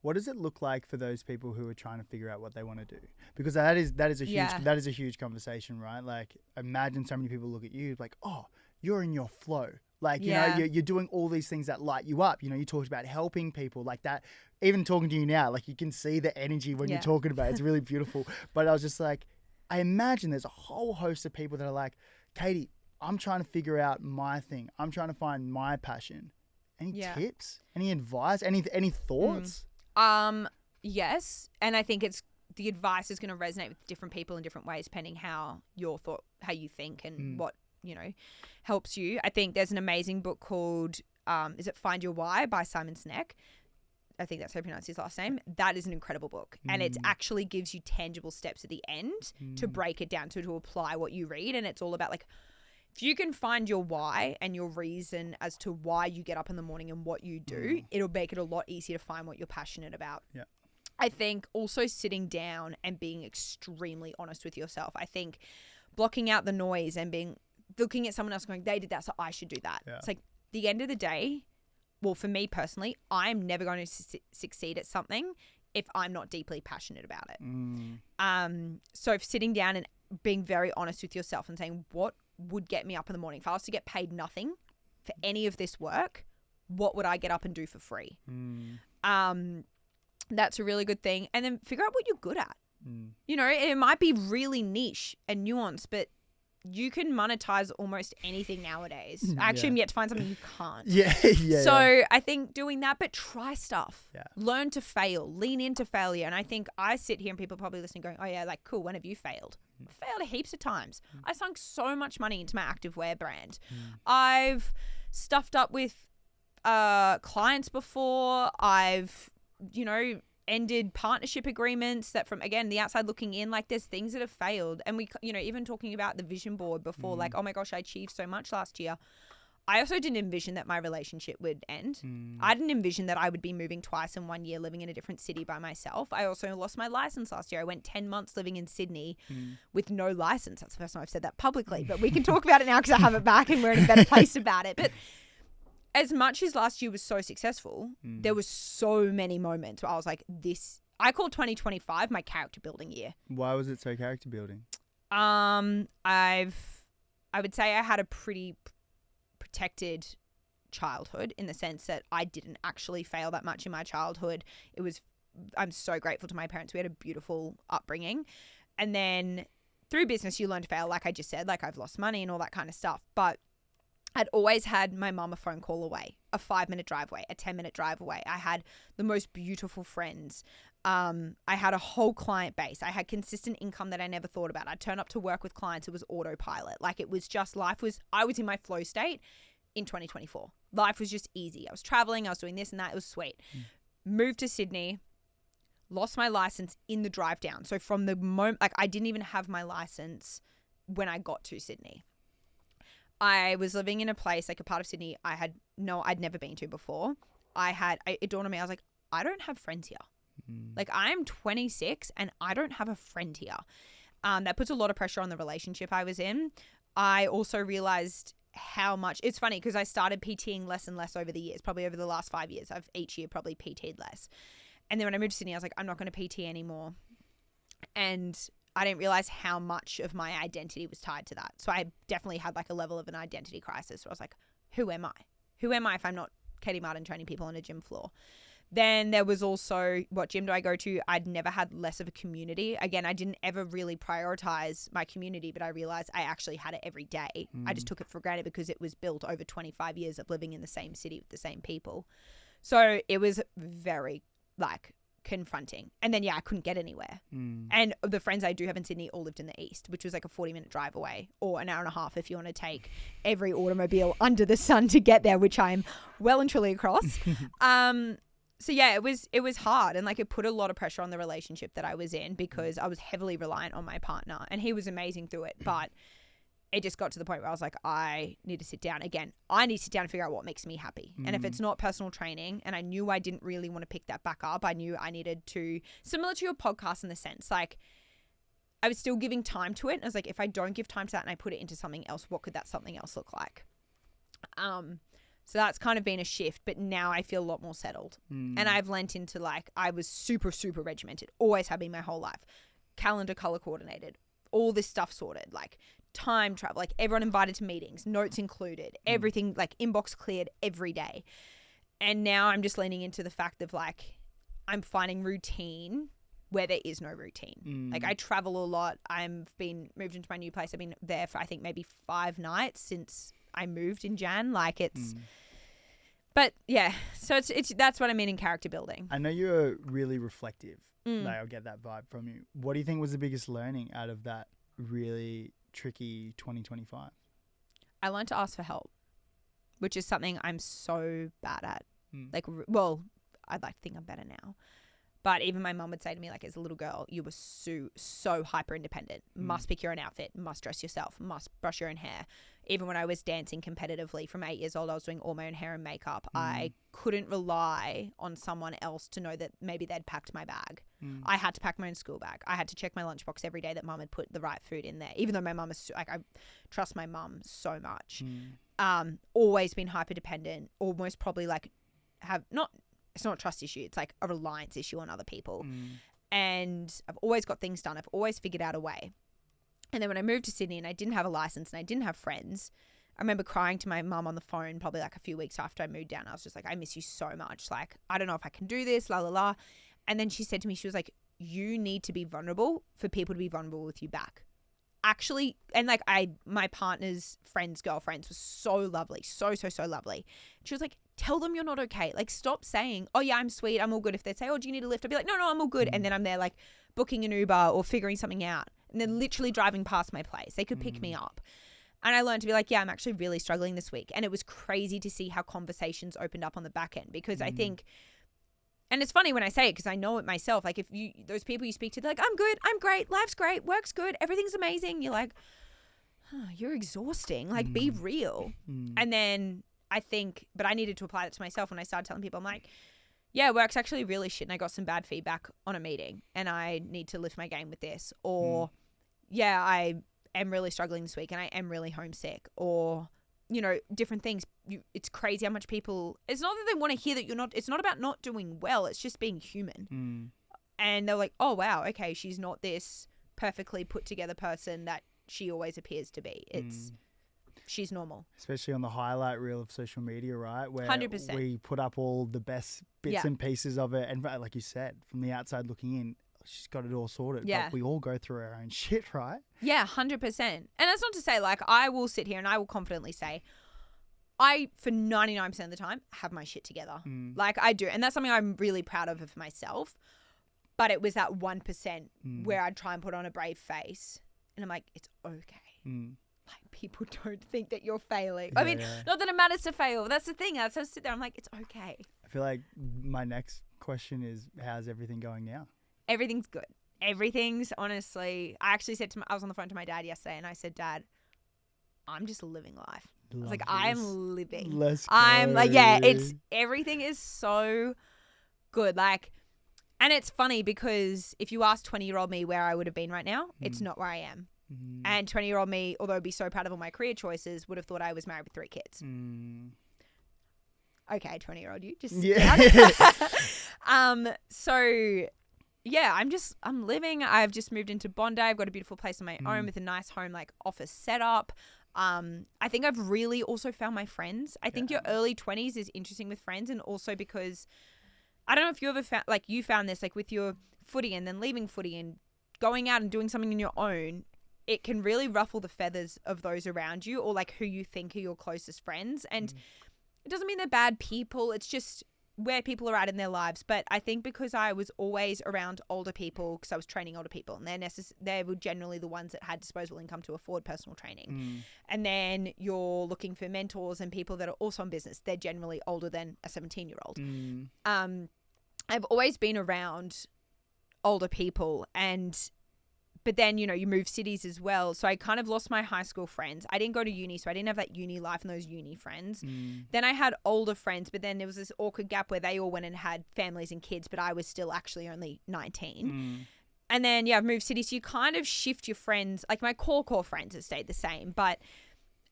What does it look like for those people who are trying to figure out what they want to do? Because that is a huge conversation, right? Like, imagine so many people look at you like, oh, you're in your flow. Like, you know, you're doing all these things that light you up. You know, you talked about helping people like that. Even talking to you now, like you can see the energy when you're talking about it. It's really beautiful. But I was just like, I imagine there's a whole host of people that are like, Katie, I'm trying to figure out my thing. I'm trying to find my passion. Any tips? Any advice? Any thoughts? Yes. And I think the advice is going to resonate with different people in different ways, depending how you think and what, you know, helps you. I think there's an amazing book called, is it Find Your Why by Simon Sinek? I think that's how you pronounce his last name. That is an incredible book. And it actually gives you tangible steps at the end to break it down, to apply what you read. And it's all about like, if you can find your why and your reason as to why you get up in the morning and what you do, it'll make it a lot easier to find what you're passionate about. Yeah. I think also sitting down and being extremely honest with yourself. I think blocking out the noise and looking at someone else going, they did that, so I should do that. Yeah. It's like, the end of the day, well, for me personally, I'm never going to succeed at something if I'm not deeply passionate about it. So if sitting down and being very honest with yourself and saying, what would get me up in the morning? If I was to get paid nothing for any of this work, what would I get up and do for free? That's a really good thing. And then figure out what you're good at. You know, it might be really niche and nuanced, but you can monetize almost anything nowadays. Actually, I'm yet to find something you can't. So I think doing that, but try stuff. Learn to fail. Lean into failure. And I think I sit here and people are probably listening going, oh yeah, like cool, when have you failed? I failed heaps of times. I sunk so much money into my activewear brand. I've stuffed up with clients before. I've, you know, ended partnership agreements that from, again, the outside looking in, like there's things that have failed. And we, you know, even talking about the vision board before, like, oh my gosh, I achieved so much last year. I also didn't envision that my relationship would end. I didn't envision that I would be moving twice in 1 year, living in a different city by myself. I also lost my license last year. I went 10 months living in Sydney with no license. That's the first time I've said that publicly, but we can talk about it now because I have it back and we're in a better place about it. But as much as last year was so successful, there was so many moments where I was like, I call 2025 my character building year. Why was it so character building? I would say I had a pretty protected childhood in the sense that I didn't actually fail that much in my childhood. I'm so grateful to my parents. We had a beautiful upbringing. And then through business, you learn to fail. Like I just said, like I've lost money and all that kind of stuff. But I'd always had my mum a phone call away, a 5-minute drive away, a 10-minute drive away. I had the most beautiful friends. I had a whole client base. I had consistent income that I never thought about. I'd turn up to work with clients. It was autopilot. Like it was just I was in my flow state in 2024. Life was just easy. I was traveling. I was doing this and that. It was sweet. Moved to Sydney, lost my license in the drive down. So from the moment, like I didn't even have my license when I got to Sydney. I was living in a place, like a part of Sydney I'd never been to before. It dawned on me, I was like, I don't have friends here. Like I'm 26 and I don't have a friend here. That puts a lot of pressure on the relationship I was in. I also realized how much, it's funny because I started PTing less and less over the years, probably over the last 5 years. I've each year probably PT'd less. And then when I moved to Sydney, I was like, I'm not going to PT anymore. And I didn't realize how much of my identity was tied to that. So I definitely had like a level of an identity crisis where I was like, who am I? Who am I if I'm not Katie Martin training people on a gym floor? Then there was also, what gym do I go to? I'd never had less of a community. Again, I didn't ever really prioritize my community, but I realized I actually had it every day. I just took it for granted because it was built over 25 years of living in the same city with the same people. So it was very like confronting. And then, I couldn't get anywhere. And the friends I do have in Sydney all lived in the east, which was like a 40-minute drive away or an hour and a half if you want to take every automobile under the sun to get there, which I'm well and truly across. So it was hard, and like it put a lot of pressure on the relationship that I was in because I was heavily reliant on my partner, and he was amazing through it, but it just got to the point where I was like, I need to sit down again. I need to sit down and figure out what makes me happy. And if it's not personal training, and I knew I didn't really want to pick that back up, I knew I needed to, similar to your podcast in the sense, like I was still giving time to it. And I was like, if I don't give time to that and I put it into something else, what could that something else look like? So that's kind of been a shift, but now I feel a lot more settled. And I've lent into like, I was super, super regimented, always have been my whole life. Calendar color coordinated, all this stuff sorted, like time travel, like everyone invited to meetings, notes included, everything like inbox cleared every day. And now I'm just leaning into the fact of like, I'm finding routine where there is no routine. Like I travel a lot. I've been moved into my new place. I've been there for I think maybe 5 nights since I moved in Jan. Like it's, but yeah, so it's that's what I mean in character building. I know you're really reflective. Like I'll get that vibe from you. What do you think was the biggest learning out of that really tricky 2025? I learned to ask for help, which is something I'm so bad at. Like, well, I'd like to think I'm better now. But even my mum would say to me, like, as a little girl, you were so hyper independent. Must pick your own outfit, must dress yourself, must brush your own hair. Even when I was dancing competitively from 8 years old, I was doing all my own hair and makeup. I couldn't rely on someone else to know that maybe they'd packed my bag. I had to pack my own school bag. I had to check my lunchbox every day that mum had put the right food in there. Even though my mum is like, I trust my mum so much. Always been hyper dependent, almost probably like it's not a trust issue. It's like a reliance issue on other people. And I've always got things done. I've always figured out a way. And then when I moved to Sydney and I didn't have a license and I didn't have friends, I remember crying to my mum on the phone probably like a few weeks after I moved down. I was just like, I miss you so much. Like, I don't know if I can do this, la, la, la. And then she said to me, she was like, you need to be vulnerable for people to be vulnerable with you back. Actually, and like my partner's friends' girlfriends was so lovely, so lovely. She was like, tell them you're not okay. Like, stop saying, oh yeah, I'm sweet, I'm all good. If they say, oh, do you need a lift? I'd be like, no, I'm all good. And then I'm there like booking an Uber or figuring something out. And they're literally driving past my place. They could pick me up. And I learned to be like, yeah, I'm actually really struggling this week. And it was crazy to see how conversations opened up on the back end because I think, and it's funny when I say it because I know it myself. Like if those people you speak to, they're like, I'm good, I'm great, life's great, work's good, everything's amazing. You're like, you're exhausting. Like be real. And then I think, but I needed to apply that to myself when I started telling people, I'm like, yeah, work's actually really shit and I got some bad feedback on a meeting and I need to lift my game with this. Or yeah, I am really struggling this week and I am really homesick, or you know, different things. It's crazy how much people, it's not that they want to hear that you're not, it's not about not doing well, it's just being human. And they're like, oh wow, okay, she's not this perfectly put together person that she always appears to be. It's she's normal. Especially on the highlight reel of social media, right? Where 100%. We put up all the best bits and pieces of it. And like you said, from the outside looking in, she's got it all sorted. Yeah. But we all go through our own shit, right? Yeah, 100%. And that's not to say, like, I will sit here and I will confidently say, I, for 99% of the time, have my shit together. Like, I do. And that's something I'm really proud of myself. But it was that 1% where I'd try and put on a brave face. And I'm like, it's okay. Like, people don't think that you're failing. I mean, not that it matters to fail. That's the thing. So I sit there, I'm like, it's okay. I feel like my next question is, how's everything going now? Everything's good. Everything's honestly, I actually said I was on the phone to my dad yesterday and I said, Dad, I'm just living life. I was like, I'm living. Let's go. I'm like, everything is so good. Like, and it's funny because if you ask 20-year-old me where I would have been right now, it's not where I am. And 20-year-old me, although I'd be so proud of all my career choices, would have thought I was married with 3 kids. Okay, 20-year-old you, just so yeah, I'm living. I've just moved into Bondi. I've got a beautiful place of my own with a nice home, like office setup. I think I've really also found my friends. I think your early 20s is interesting with friends, and also because I don't know if you ever found, like you found this, like with your footy and then leaving footy and going out and doing something on your own, it can really ruffle the feathers of those around you or like who you think are your closest friends. And it doesn't mean they're bad people. It's just where people are at in their lives. But I think because I was always around older people, because I was training older people, and they were generally the ones that had disposable income to afford personal training. And then you're looking for mentors and people that are also in business. They're generally older than a 17-year-old. I've always been around older people, but then, you know, you move cities as well. So I kind of lost my high school friends. I didn't go to uni, so I didn't have that uni life and those uni friends. Then I had older friends, but then there was this awkward gap where they all went and had families and kids, but I was still actually only 19. And then, I've moved cities. So you kind of shift your friends. Like my core friends have stayed the same, but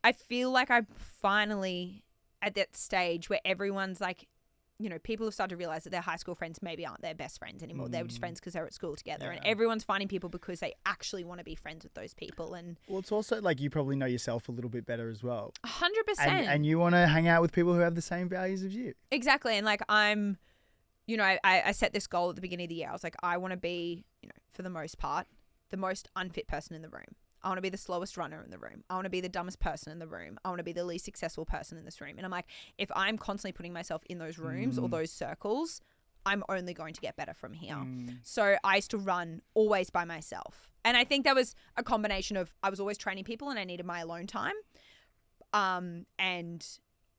I feel like I finally at that stage where everyone's like, you know, people have started to realize that their high school friends maybe aren't their best friends anymore. They're just friends because they're at school together. And everyone's finding people because they actually want to be friends with those people. And well, it's also like you probably know yourself a little bit better as well. 100%. And you want to hang out with people who have the same values as you. Exactly. And like I'm, you know, I set this goal at the beginning of the year. I was like, I want to be, you know, for the most part, the most unfit person in the room. I want to be the slowest runner in the room. I want to be the dumbest person in the room. I want to be the least successful person in this room. And I'm like, if I'm constantly putting myself in those rooms or those circles, I'm only going to get better from here. So I used to run always by myself. And I think that was a combination of I was always training people and I needed my alone time. And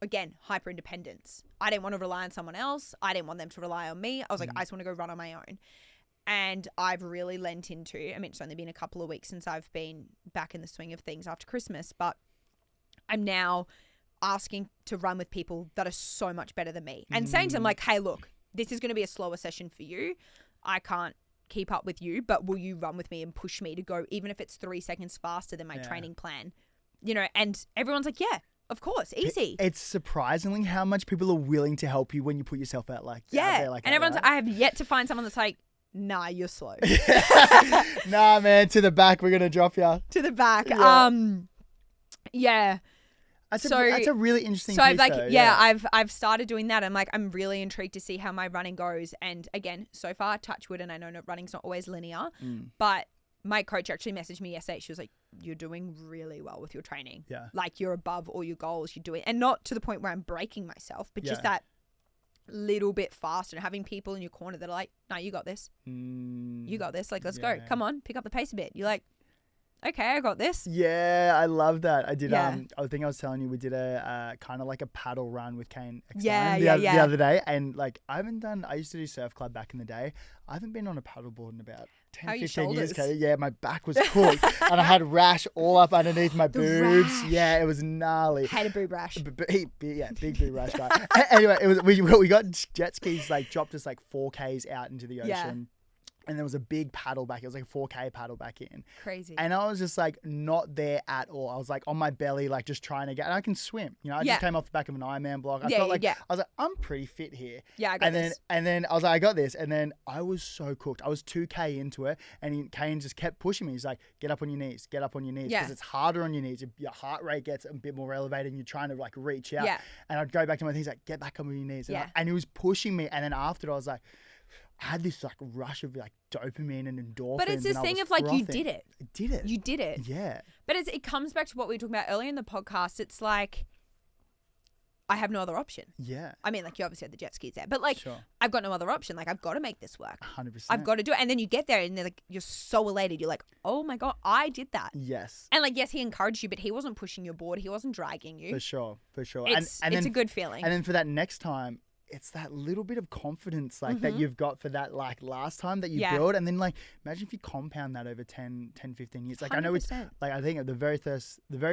again, hyper independence. I didn't want to rely on someone else. I didn't want them to rely on me. I was like, I just want to go run on my own. And I've really lent into, I mean, it's only been a couple of weeks since I've been back in the swing of things after Christmas, but I'm now asking to run with people that are so much better than me and saying to them like, hey, look, this is going to be a slower session for you. I can't keep up with you, but will you run with me and push me to go, even if it's 3 seconds faster than my training plan, you know? And everyone's like, yeah, of course, easy. It's surprisingly how much people are willing to help you when you put yourself out like, yeah. There, like and everyone's, I have yet to find someone that's like, nah, you're slow. Nah, man, to the back. We're going to drop you. To the back. Yeah. That's a really interesting piece, I've like, I've started doing that. I'm really intrigued to see how my running goes. And again, so far, touch wood, and I know running's not always linear, but my coach actually messaged me yesterday. She was like, you're doing really well with your training. Yeah. Like, you're above all your goals. You're doing, and not to the point where I'm breaking myself, but just that little bit faster and having people in your corner that are like, no, you got this. You got this. Like, let's go. Come on, pick up the pace a bit. You're like, okay, I got this. Yeah, I love that. I did. I think I was telling you we did a kind of like a paddle run with Kane. The other day, and like I used to do surf club back in the day. I haven't been on a paddleboard in about 10, 15 years. Yeah, my back was cooked and I had rash all up underneath my boobs. Rash. Yeah, it was gnarly. Had a boob rash. Big boob rash guy. Anyway, it was we got jet skis like dropped us like 4Ks out into the ocean. Yeah. And there was a big paddle back. It was like a 4K paddle back in. Crazy. And I was just like not there at all. I was like on my belly, like just trying to get, and I can swim. You know, I just came off the back of an Ironman block. I felt like, I was like, I'm pretty fit here. Yeah, I got this. And then I was like, I got this. And then I was so cooked. I was 2K into it. And Kane just kept pushing me. He's like, get up on your knees, get up on your knees. Because it's harder on your knees. Your heart rate gets a bit more elevated and you're trying to like reach out. Yeah. And I'd go back to my things like, get back on your knees. And he was pushing me. And then after I was like, I had this like rush of like dopamine and endorphins. But it's this thing of like, you did it. I did it. You did it. Yeah. But it comes back to what we were talking about earlier in the podcast. It's like, I have no other option. Yeah. I mean, like you obviously had the jet skis there, but like, I've got no other option. Like, I've got to make this work. 100%. I've got to do it. And then you get there and they're like, you're so elated. You're like, oh my God, I did that. Yes. And like, yes, he encouraged you, but he wasn't pushing your board. He wasn't dragging you. For sure. It's a good feeling. And then for that next time, it's that little bit of confidence like that you've got for that like last time that you build. And then like, imagine if you compound that over 10, 15 years. Like 100%. I know it's like, I think the very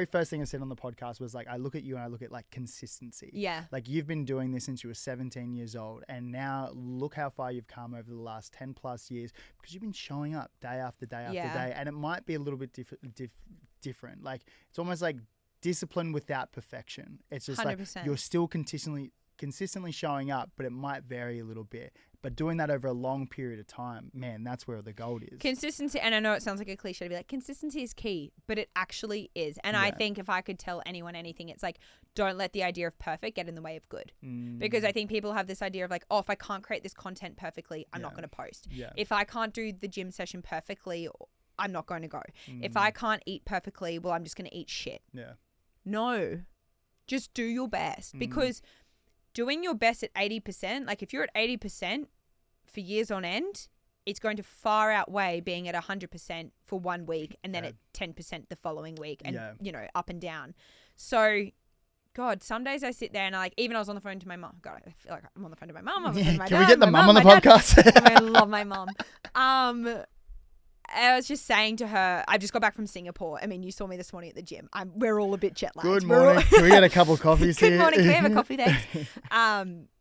first thing I said on the podcast was like, I look at you and I look at like consistency. Yeah. Like you've been doing this since you were 17 years old. And now look how far you've come over the last 10 plus years because you've been showing up day after day after day. And it might be a little bit different. Like it's almost like discipline without perfection. It's just 100%. Like you're still consistently showing up, but it might vary a little bit. But doing that over a long period of time, man, that's where the gold is. Consistency, and I know it sounds like a cliche to be like, consistency is key, but it actually is. And I think if I could tell anyone anything, it's like, don't let the idea of perfect get in the way of good. Because I think people have this idea of like, oh, if I can't create this content perfectly, I'm not going to post. Yeah. If I can't do the gym session perfectly, I'm not going to go. If I can't eat perfectly, well, I'm just going to eat shit. Yeah. No, just do your best because doing your best at 80%, like if you're at 80% for years on end, it's going to far outweigh being at 100% for 1 week and then at 10% the following week and, you know, up and down. So, God, some days I sit there and even I was on the phone to my mom. God, I feel like I'm on the phone to my mom. Can we get the mum on the podcast? I love my mom. I was just saying to her, I just got back from Singapore. I mean, you saw me this morning at the gym. We're all a bit jet lagged. Good morning. Can we get a couple of coffees here? Good morning. Can we have a coffee, thanks?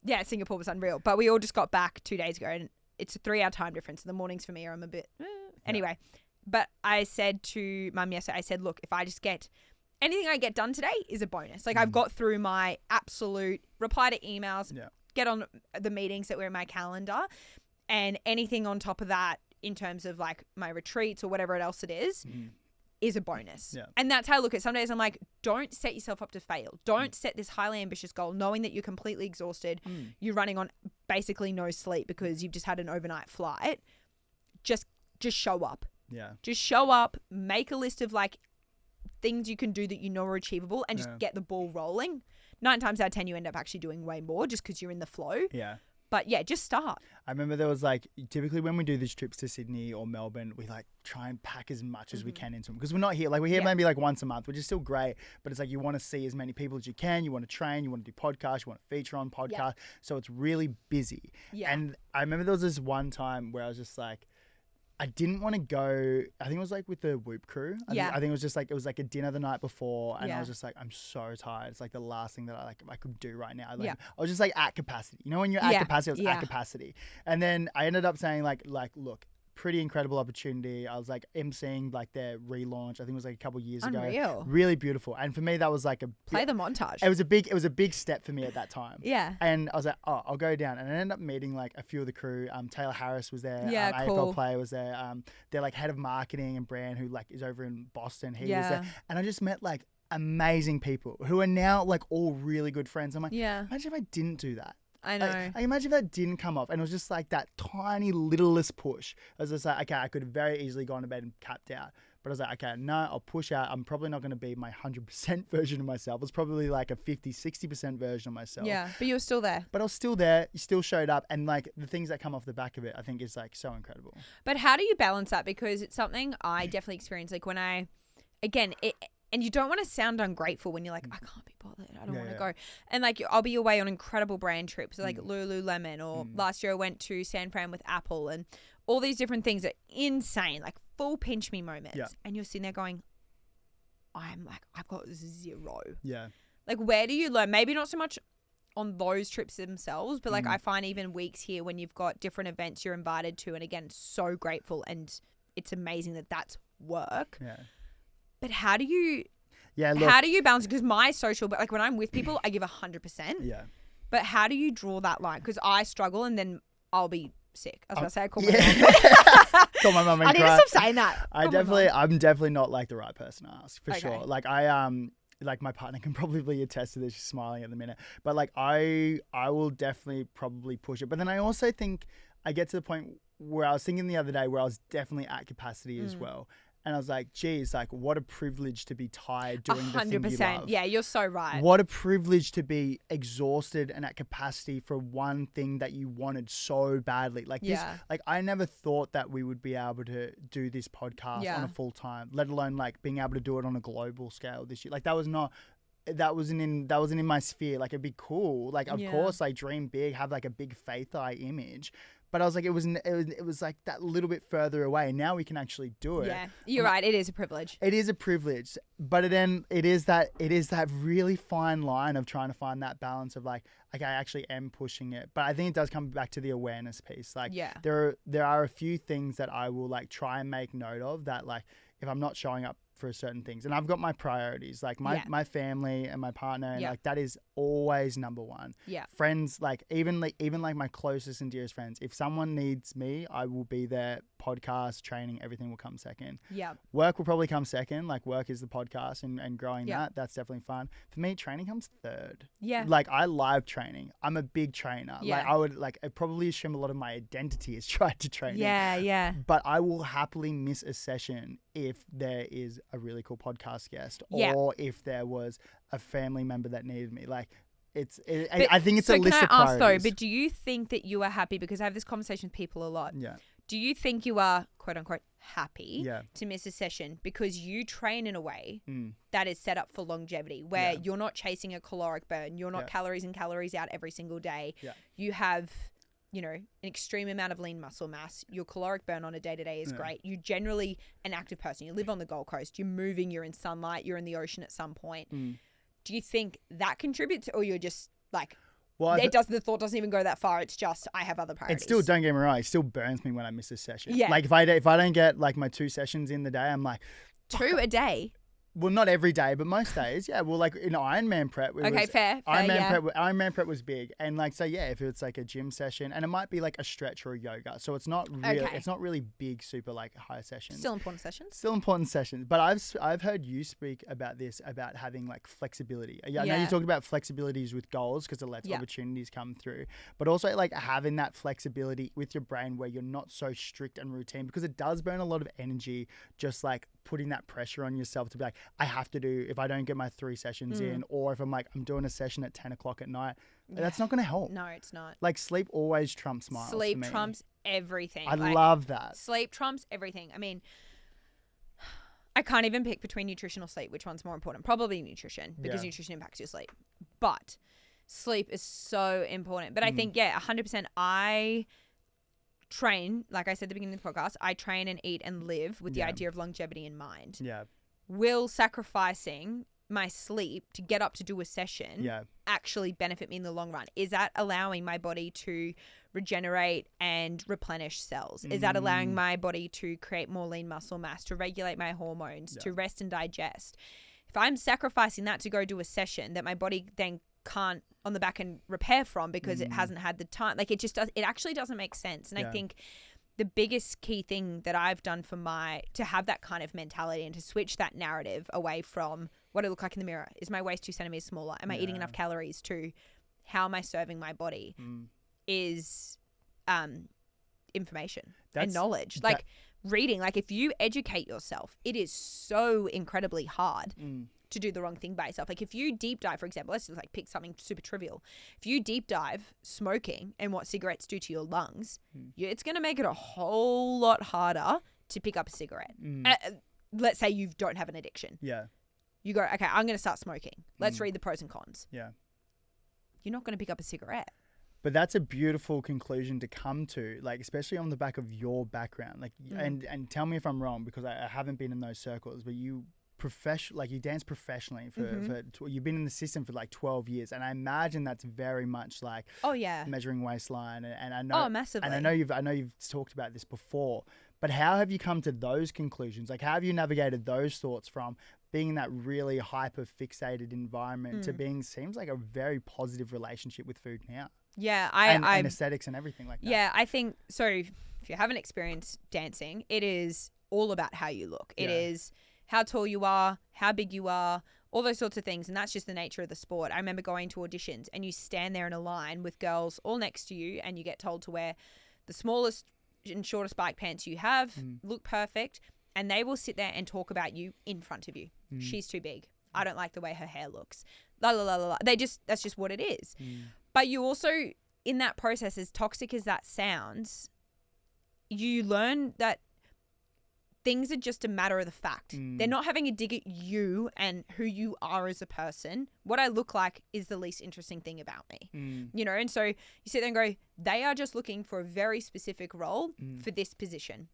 Yeah, Singapore was unreal. But we all just got back 2 days ago and it's a 3-hour time difference. The mornings for me are I'm a bit... Anyway, but I said to Mum yesterday, I said, look, if I just get anything I get done today is a bonus. Like I've got through my absolute reply to emails, get on the meetings that were in my calendar, and anything on top of that in terms of like my retreats or whatever else it is a bonus. Yeah. And that's how I look at it. Some days I'm like, don't set yourself up to fail. Don't set this highly ambitious goal knowing that you're completely exhausted. You're running on basically no sleep because you've just had an overnight flight. Just show up. Yeah. Just show up, make a list of like things you can do that you know are achievable and just get the ball rolling. 9 times out of 10 you end up actually doing way more just because you're in the flow. Yeah. But yeah, just start. I remember there was like, typically when we do these trips to Sydney or Melbourne, we like try and pack as much as we can into them because we're not here. Like we're here maybe like once a month, which is still great. But it's like you want to see as many people as you can. You want to train, you want to do podcasts, you want to feature on podcasts. Yeah. So it's really busy. Yeah. And I remember there was this one time where I was just like, I didn't want to go. I think it was like with the Whoop crew. I think it was just like, it was like a dinner the night before. And I was just like, I'm so tired. It's like the last thing that I could do right now. Like, I was just like at capacity. You know, when you're at capacity, I was at capacity. And then I ended up saying like, look, pretty incredible opportunity. I was like emceeing like their relaunch. I think it was like a couple of years ago. Really beautiful. And for me, that was like play the montage. It was a big step for me at that time. Yeah. And I was like, oh, I'll go down. And I ended up meeting like a few of the crew. Taylor Harris was there. Cool. AFL player was there. They're like head of marketing and brand who like is over in Boston. He was there. And I just met like amazing people who are now like all really good friends. I'm like, imagine if I didn't do that. I know. I imagine if that didn't come off and it was just like that tiny littlest push. I was just like, okay, I could have very easily gone to bed and capped out. But I was like, okay, no, I'll push out. I'm probably not going to be my 100% version of myself. It's probably like a 50, 60% version of myself. Yeah, but you were still there. But I was still there. You still showed up. And like the things that come off the back of it, I think is like so incredible. But how do you balance that? Because it's something I definitely experience. Like when and you don't want to sound ungrateful when you're like, I can't be bothered. I don't want to go. And like, I'll be away on incredible brand trips like Lululemon or last year I went to San Fran with Apple and all these different things are insane, like full pinch me moments. Yeah. And you're sitting there going, I've got zero. Yeah. Like, where do you learn? Maybe not so much on those trips themselves, but like I find even weeks here when you've got different events you're invited to. And again, so grateful. And it's amazing that that's work. Yeah. But how do you balance it? Because my social, but like when I'm with people, I give 100%. Yeah. But how do you draw that line? Because I struggle and then I'll be sick. I was about to say I call my mom. Call my mum and I need to stop saying that. I'm definitely not like the right person to ask for sure. Like like my partner can probably attest to this. She's smiling at the minute. But like I will definitely probably push it. But then I also think I get to the point where I was thinking the other day where I was definitely at capacity as well. And I was like, geez, like what a privilege to be tired doing the thing you love. Yeah, you're so right. What a privilege to be exhausted and at capacity for one thing that you wanted so badly. Like this, like I never thought that we would be able to do this podcast on a full time, let alone like being able to do it on a global scale this year. Like that wasn't in my sphere. Like it'd be cool. Like of course, like dream big, have like a big faith eye image. But I was like, it was like that little bit further away. Now we can actually do it. Yeah, you're right. It is a privilege. It is a privilege, but then it is that really fine line of trying to find that balance of like, okay, I actually am pushing it. But I think it does come back to the awareness piece. Like, there are a few things that I will like try and make note of that like if I'm not showing up for certain things, and I've got my priorities, like my family and my partner, and like that is always number one. Yeah, friends, like even like my closest and dearest friends, if someone needs me, I will be there. Podcast, training, everything will come second. Yeah, work will probably come second. Like work is the podcast and growing that's definitely fun for me. Training comes third. Yeah, like I live training. I'm a big trainer. Like I probably assume a lot of my identity is tried to train. Yeah. But I will happily miss a session if there is a really cool podcast guest or if there was a family member that needed me. Like I think it's a list of priorities. Can I ask though, but do you think that you are happy? Because I have this conversation with people a lot. Yeah. Do you think you are, quote unquote, happy to miss a session because you train in a way that is set up for longevity, where you're not chasing a caloric burn, you're not calories in, calories out every single day. Yeah. You have, an extreme amount of lean muscle mass. Your caloric burn on a day-to-day is great. You're generally an active person. You live on the Gold Coast. You're moving. You're in sunlight. You're in the ocean at some point. Do you think that contributes, or you're just like... Well, the thought doesn't even go that far. It's just I have other priorities. It still, don't get me wrong, it still burns me when I miss a session. Yeah. Like if I don't get like my 2 sessions in the day, I'm like... 2 a day? well, not every day, but most days. Yeah. Well, like in Ironman prep. Fair. Ironman prep was big. And like, so yeah, if it's like a gym session, and it might be like a stretch or a yoga. So it's not really big, super like high sessions. Still important sessions. But I've heard you speak about this, about having like flexibility. I know you talked about flexibilities with goals because it lets opportunities come through, but also like having that flexibility with your brain where you're not so strict and routine, because it does burn a lot of energy just like putting that pressure on yourself to be like, I have to do, if I don't get my 3 sessions in, or if I'm doing a session at 10 o'clock at night, that's not going to help. No, it's not. Like sleep always trumps smiles. Sleep trumps everything. I love that. Sleep trumps everything. I mean, I can't even pick between nutrition or sleep. Which one's more important? Probably nutrition, because nutrition impacts your sleep. But sleep is so important. But I think, 100%. I train, like I said at the beginning of the podcast, I train and eat and live with the idea of longevity in mind. Yeah. Will sacrificing my sleep to get up to do a session actually benefit me in the long run? Is that allowing my body to regenerate and replenish cells? Is that allowing my body to create more lean muscle mass, to regulate my hormones, to rest and digest? If I'm sacrificing that to go do a session that my body then can't on the back end repair from because it hasn't had the time, like it actually doesn't make sense. And I think the biggest key thing that I've done to have that kind of mentality and to switch that narrative away from what I look like in the mirror, is my waist 2 centimeters smaller? Am I eating enough calories? To how am I serving my body? Is information and knowledge. Like reading, like if you educate yourself, it is so incredibly hard to do the wrong thing by yourself. Like if you deep dive, for example, let's just like pick something super trivial. If you deep dive smoking and what cigarettes do to your lungs, it's going to make it a whole lot harder to pick up a cigarette. Let's say you don't have an addiction. Yeah. You go, okay, I'm going to start smoking. Let's read the pros and cons. Yeah. You're not going to pick up a cigarette. But that's a beautiful conclusion to come to, like, especially on the back of your background. Like, and tell me if I'm wrong, because I haven't been in those circles, but you you dance professionally for you've been in the system for like 12 years. And I imagine that's very much like measuring waistline. And I know, massively. And I know you've talked about this before, but how have you come to those conclusions? Like, how have you navigated those thoughts from being in that really hyper fixated environment to being, seems like a very positive relationship with food now? Yeah, and aesthetics and everything like that. Yeah, I think so. If you haven't experienced dancing, it is all about how you look. It is how tall you are, how big you are, all those sorts of things. And that's just the nature of the sport. I remember going to auditions and you stand there in a line with girls all next to you and you get told to wear the smallest and shortest bike pants you have, look perfect, and they will sit there and talk about you in front of you. She's too big. I don't like the way her hair looks. La la la la la. That's just what it is. But you also, in that process, as toxic as that sounds, you learn that things are just a matter of the fact. They're not having a dig at you and who you are as a person. What I look like is the least interesting thing about me. You know, and so you sit there and go, they are just looking for a very specific role for this position.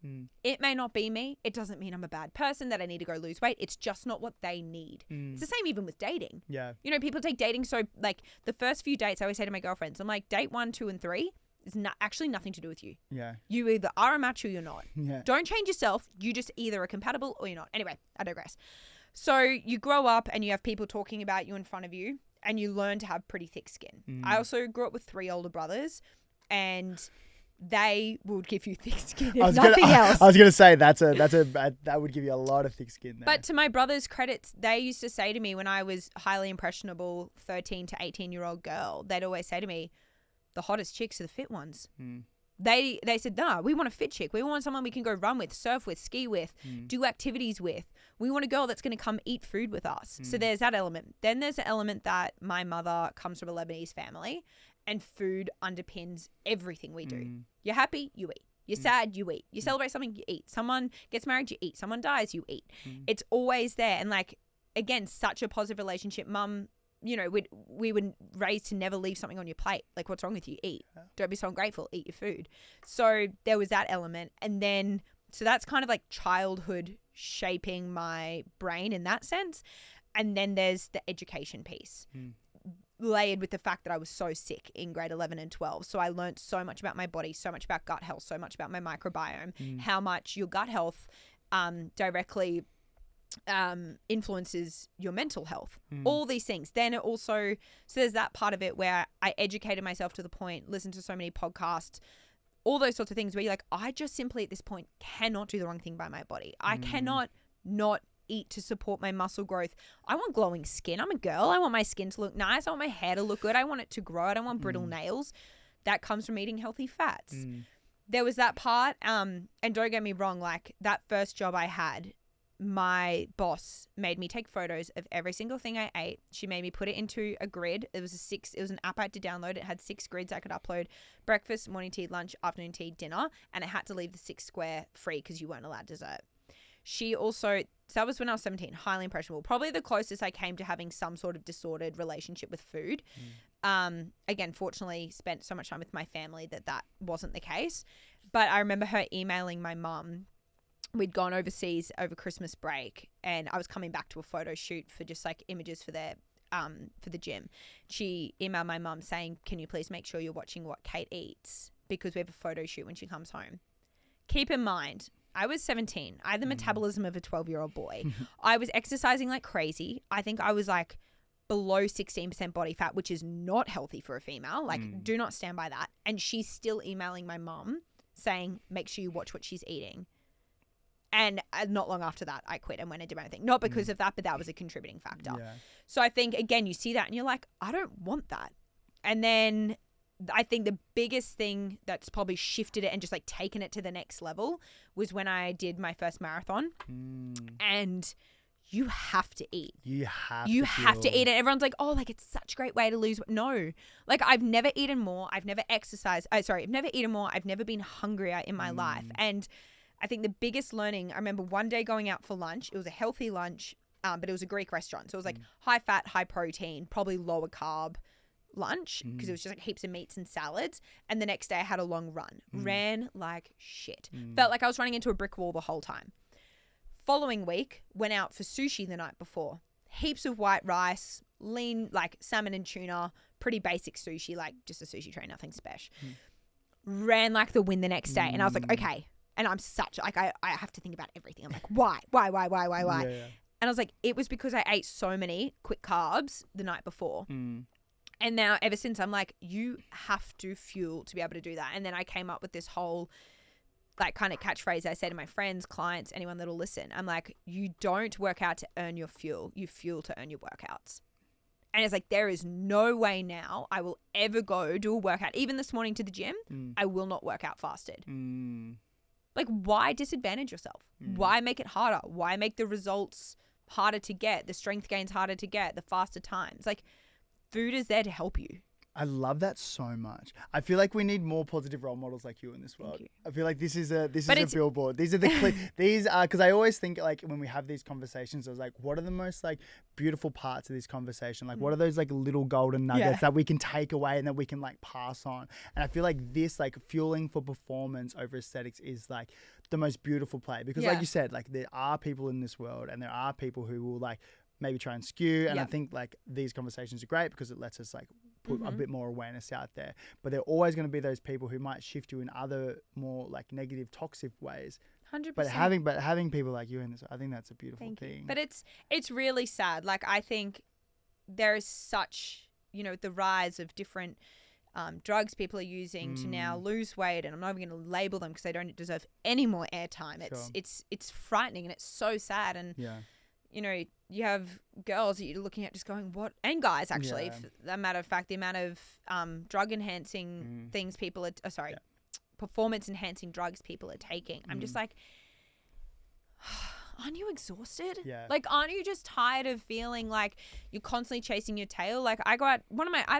It may not be me. It doesn't mean I'm a bad person, that I need to go lose weight. It's just not what they need. It's the same even with dating. Yeah. You know, people take dating so, like, the first few dates, I always say to my girlfriends, I'm like, date 1, 2, and 3 is actually nothing to do with you. Yeah. You either are a match or you're not. Yeah. Don't change yourself. You just either are compatible or you're not. Anyway, I digress. So you grow up and you have people talking about you in front of you and you learn to have pretty thick skin. I also grew up with 3 older brothers and they would give you thick skin if nothing else. I was going to say that would give you a lot of thick skin there. But to my brother's credits, they used to say to me when I was highly impressionable 13 to 18-year-old girl, they'd always say to me, the hottest chicks are the fit ones. They said, nah, we want a fit chick. We want someone we can go run with, surf with, ski with, do activities with. We want a girl that's going to come eat food with us. So there's that element. Then there's the element that my mother comes from a Lebanese family and food underpins everything we do. You're happy, you eat. You're sad, you eat. You celebrate something, you eat. Someone gets married, you eat. Someone dies, you eat. It's always there. And like, again, such a positive relationship. Mum, you know, we were raised to never leave something on your plate. Like, what's wrong with you? Eat. Don't be so ungrateful. Eat your food. So there was that element. And then, so that's kind of like childhood shaping my brain in that sense. And then there's the education piece. Layered with the fact that I was so sick in grade 11 and 12. So I learned so much about my body, so much about gut health, so much about my microbiome, how much your gut health directly influences your mental health, all these things. Then it also, so there's that part of it where I educated myself to the point, listened to so many podcasts, all those sorts of things where you're like, I just simply at this point cannot do the wrong thing by my body. I cannot not eat to support my muscle growth. I want glowing skin. I'm a girl. I want my skin to look nice. I want my hair to look good. I want it to grow. I don't want brittle nails. That comes from eating healthy fats. There was that part. And don't get me wrong, like that first job I had, my boss made me take photos of every single thing I ate. She made me put it into a grid. It was an app I had to download. It had 6 grids I could upload: breakfast, morning tea, lunch, afternoon tea, dinner. And I had to leave the 6th square free because you weren't allowed dessert. She also, so that was when I was 17, highly impressionable. Probably the closest I came to having some sort of disordered relationship with food. Again, fortunately, spent so much time with my family that wasn't the case. But I remember her emailing my mum. We'd gone overseas over Christmas break, and I was coming back to a photo shoot for just like images for the gym. She emailed my mum saying, can you please make sure you're watching what Kate eats, because we have a photo shoot when she comes home. Keep in mind, I was 17. I had the metabolism of a 12-year-old boy. I was exercising like crazy. I think I was like below 16% body fat, which is not healthy for a female. Like, do not stand by that. And she's still emailing my mum saying, make sure you watch what she's eating. And not long after that, I quit and went and did my own thing. Not because of that, but that was a contributing factor. Yeah. So I think, again, you see that and you're like, I don't want that. And then I think the biggest thing that's probably shifted it and just like taken it to the next level was when I did my first marathon. And you have to eat. You have to eat. And everyone's like, oh, like it's such a great way to lose. No, like I've never eaten more. I've never exercised. I've never eaten more. I've never been hungrier in my life. And I think the biggest learning, I remember one day going out for lunch. It was a healthy lunch, but it was a Greek restaurant. So it was like high fat, high protein, probably lower carb lunch, because it was just like heaps of meats and salads. And the next day I had a long run. Ran like shit. Felt like I was running into a brick wall the whole time. Following week, went out for sushi the night before. Heaps of white rice, lean like salmon and tuna, pretty basic sushi, like just a sushi tray, nothing special. Ran like the wind the next day. And I was like, okay. And I'm such, like, I have to think about everything. I'm like, why? Yeah. And I was like, it was because I ate so many quick carbs the night before. And now ever since, I'm like, you have to fuel to be able to do that. And then I came up with this whole like kind of catchphrase I say to my friends, clients, anyone that'll listen. I'm like, you don't work out to earn your fuel. You fuel to earn your workouts. And it's like, there is no way now I will ever go do a workout. Even this morning to the gym, I will not work out fasted. Like, why disadvantage yourself? Why make it harder? Why make the results harder to get, the strength gains harder to get, the faster times? Like, food is there to help you. I love that so much. I feel like we need more positive role models like you in this world. I feel like this is a billboard. These are these are, because I always think like when we have these conversations, I was like, what are the most like beautiful parts of this conversation? Like, what are those like little golden nuggets that we can take away and that we can like pass on? And I feel like this like fueling for performance over aesthetics is like the most beautiful play, because like you said, like there are people in this world and there are people who will like maybe try and skew. And I think like these conversations are great because it lets us like put a bit more awareness out there. But there are always going to be those people who might shift you in other more like negative, toxic ways. 100%. But having people like you in this, I think that's a beautiful thing. But it's really sad. Like, I think there is such, the rise of different drugs people are using to now lose weight, and I'm not even going to label them because they don't deserve any more airtime. It's frightening and it's so sad. And you have girls that you're looking at just going, what? And guys, actually, for that matter of fact, the amount of drug enhancing things people are, performance enhancing drugs people are taking. I'm just like, aren't you exhausted? Yeah. Like, aren't you just tired of feeling like you're constantly chasing your tail? Like, I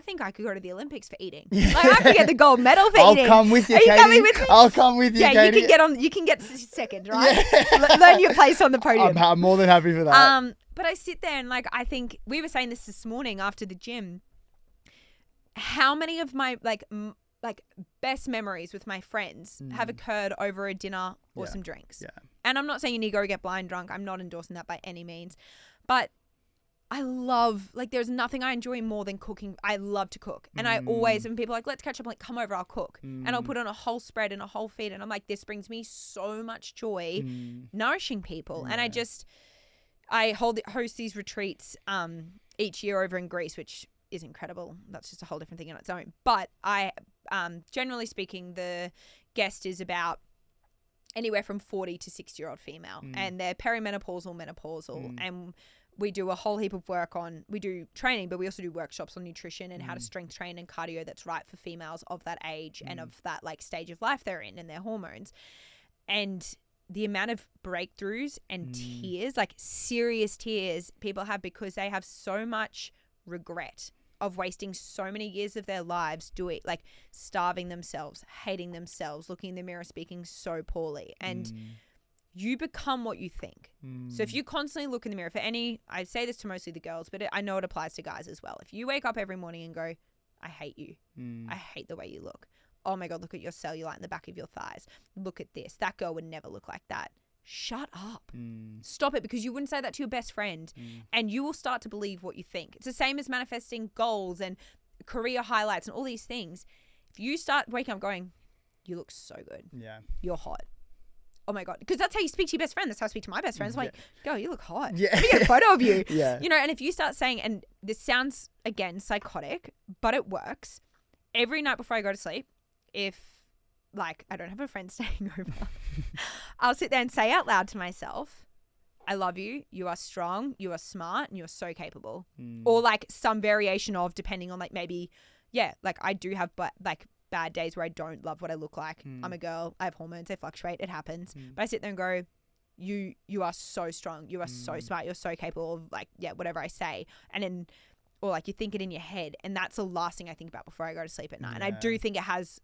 think I could go to the Olympics for eating. Like, I could get the gold medal for eating. I'll come with you, Katie. Are you coming with me? I'll come with you, Katie. You can get second, right? Learn your place on the podium. I'm more than happy for that. But I sit there and like, I think we were saying this morning after the gym, how many of my like best memories with my friends have occurred over a dinner or some drinks. Yeah. And I'm not saying you need to go get blind drunk. I'm not endorsing that by any means. But I love, like, there's nothing I enjoy more than cooking. I love to cook. And I always, when people are like, let's catch up, I'm like, come over, I'll cook. And I'll put on a whole spread and a whole feed. And I'm like, this brings me so much joy nourishing people. And I host these retreats each year over in Greece, which is incredible. That's just a whole different thing on its own. But I, generally speaking, the guest is about anywhere from 40 to 60-year-old female, and they're perimenopausal, menopausal, and we do a whole heap of work on, we do training, but we also do workshops on nutrition and how to strength train and cardio that's right for females of that age and of that like stage of life they're in and their hormones. And the amount of breakthroughs and tears, like serious tears people have because they have so much regret of wasting so many years of their lives doing, like starving themselves, hating themselves, looking in the mirror, speaking so poorly. And you become what you think. So if you constantly look in the mirror, I say this to mostly the girls, but I know it applies to guys as well. If you wake up every morning and go, I hate you. I hate the way you look. Oh my God, look at your cellulite in the back of your thighs. Look at this. That girl would never look like that. Shut up. Stop it, because you wouldn't say that to your best friend and you will start to believe what you think. It's the same as manifesting goals and career highlights and all these things. If you start waking up going, you look so good. Yeah. You're hot. Oh my God. Because that's how you speak to your best friend. That's how I speak to my best friends. Like, girl, you look hot. Yeah. Let me get a photo of you. Yeah. You know, and if you start saying, and this sounds, again, psychotic, but it works. Every night before I go to sleep, if like I don't have a friend staying over, I'll sit there and say out loud to myself, I love you. You are strong. You are smart. And you are so capable. Or like some variation of, depending on like maybe, yeah, like I do have like bad days where I don't love what I look like. I'm a girl. I have hormones. They fluctuate. It happens. But I sit there and go, you are so strong. You are so smart. You're so capable of like, yeah, whatever I say. And then, or like you think it in your head, and that's the last thing I think about before I go to sleep at night. And I do think it has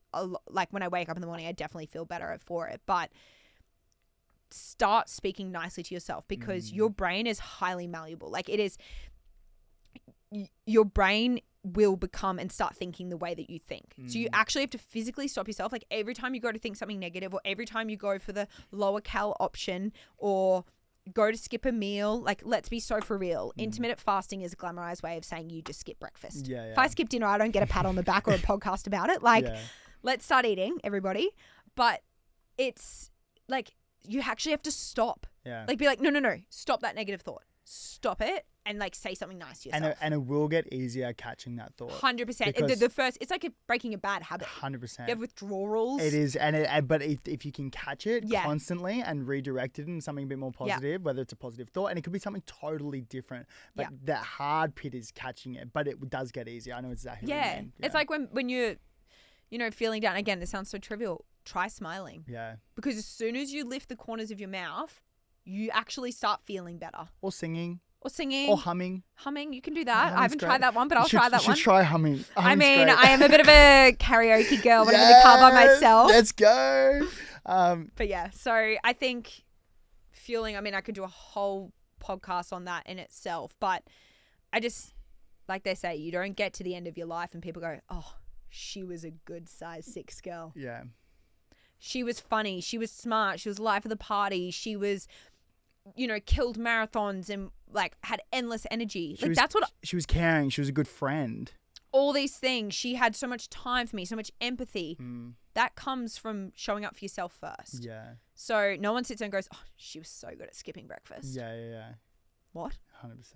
like when I wake up in the morning, I definitely feel better for it. But start speaking nicely to yourself, because your brain is highly malleable. Like it is, your brain will become and start thinking the way that you think. So you actually have to physically stop yourself. Like every time you go to think something negative, or every time you go for the lower cal option, or go to skip a meal, like let's be so for real. Intermittent fasting is a glamorized way of saying you just skip breakfast. Yeah. If I skip dinner, I don't get a pat on the back or a podcast about it. Like let's start eating, everybody. But it's like you actually have to stop. Yeah. Like be like, no, stop that negative thought. Stop it and like say something nice to yourself. And it will get easier catching that thought. 100%. The first, it's like breaking a bad habit. 100%. You have withdrawals. It is, but if you can catch it constantly and redirect it into something a bit more positive, whether it's a positive thought, and it could be something totally different, but that hard pit is catching it, but it does get easier. I know exactly what you mean. Yeah. It's like when you're, feeling down. Again, this sounds so trivial. Try smiling. Yeah. Because as soon as you lift the corners of your mouth, you actually start feeling better. Or singing. Or humming. Humming, you can do that. I haven't tried that one, but I'll try that one. You should try humming. I mean, I am a bit of a karaoke girl when I'm in the car by myself. Let's go. But yeah, so I think fueling, I mean, I could do a whole podcast on that in itself, but I just, like they say, you don't get to the end of your life and people go, oh, she was a good size 6 girl. Yeah. She was funny. She was smart. She was life of the party. She was, killed marathons and like had endless energy. She was caring. She was a good friend. All these things. She had so much time for me, so much empathy. That comes from showing up for yourself first. Yeah. So no one sits there and goes, oh, she was so good at skipping breakfast. Yeah. What? 100%.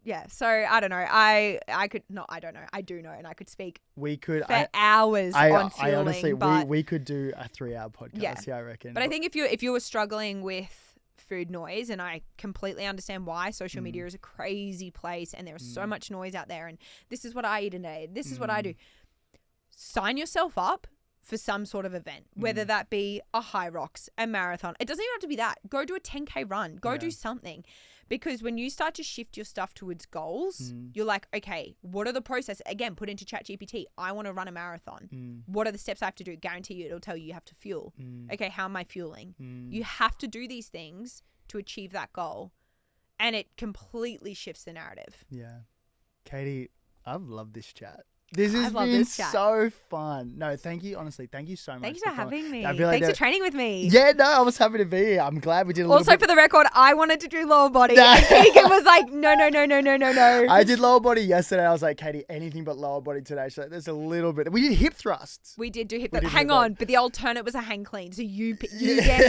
Yeah, so I don't know. I don't know. I do know, and I could speak for hours on fueling. Honestly, we could do a 3-hour podcast. Yeah, I reckon. But I think if you were struggling with food noise, and I completely understand why social media is a crazy place, and there's so much noise out there, and this is what I eat today. This is what I do. Sign yourself up for some sort of event, whether that be a high rocks, a marathon. It doesn't even have to be that. Go do a 10K run. Go do something. Because when you start to shift your stuff towards goals, you're like, okay, what are the processes? Again, put into ChatGPT. I want to run a marathon. What are the steps I have to do? Guarantee you it'll tell you have to fuel. Okay, how am I fueling? You have to do these things to achieve that goal. And it completely shifts the narrative. Yeah. Katie, I've loved this chat. This has love been this chat. so fun. No, thank you. Honestly, thank you so much. Thanks for having me. I feel like Thanks for training with me. Yeah, no, I was happy to be here. I'm glad we did a little Also, bit. for the record, I wanted to do lower body. And Keegan was like, no. I did lower body yesterday. I was like, Katie, anything but lower body today. She's like, there's a little bit. We did hip thrusts. We did do hip We did Hang hip on, but the alternate was a hang clean. So you dance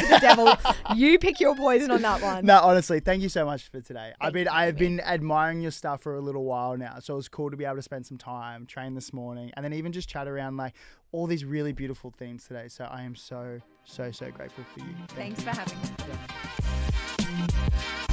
with the devil. You pick your poison on that one. No, honestly, thank you so much for today. I have me. been admiring your stuff for a little while now. So it was cool to be able to spend some time, train this morning, and then even just chat around like all these really beautiful themes today. So I am so grateful for you. Thanks for having me. Yeah.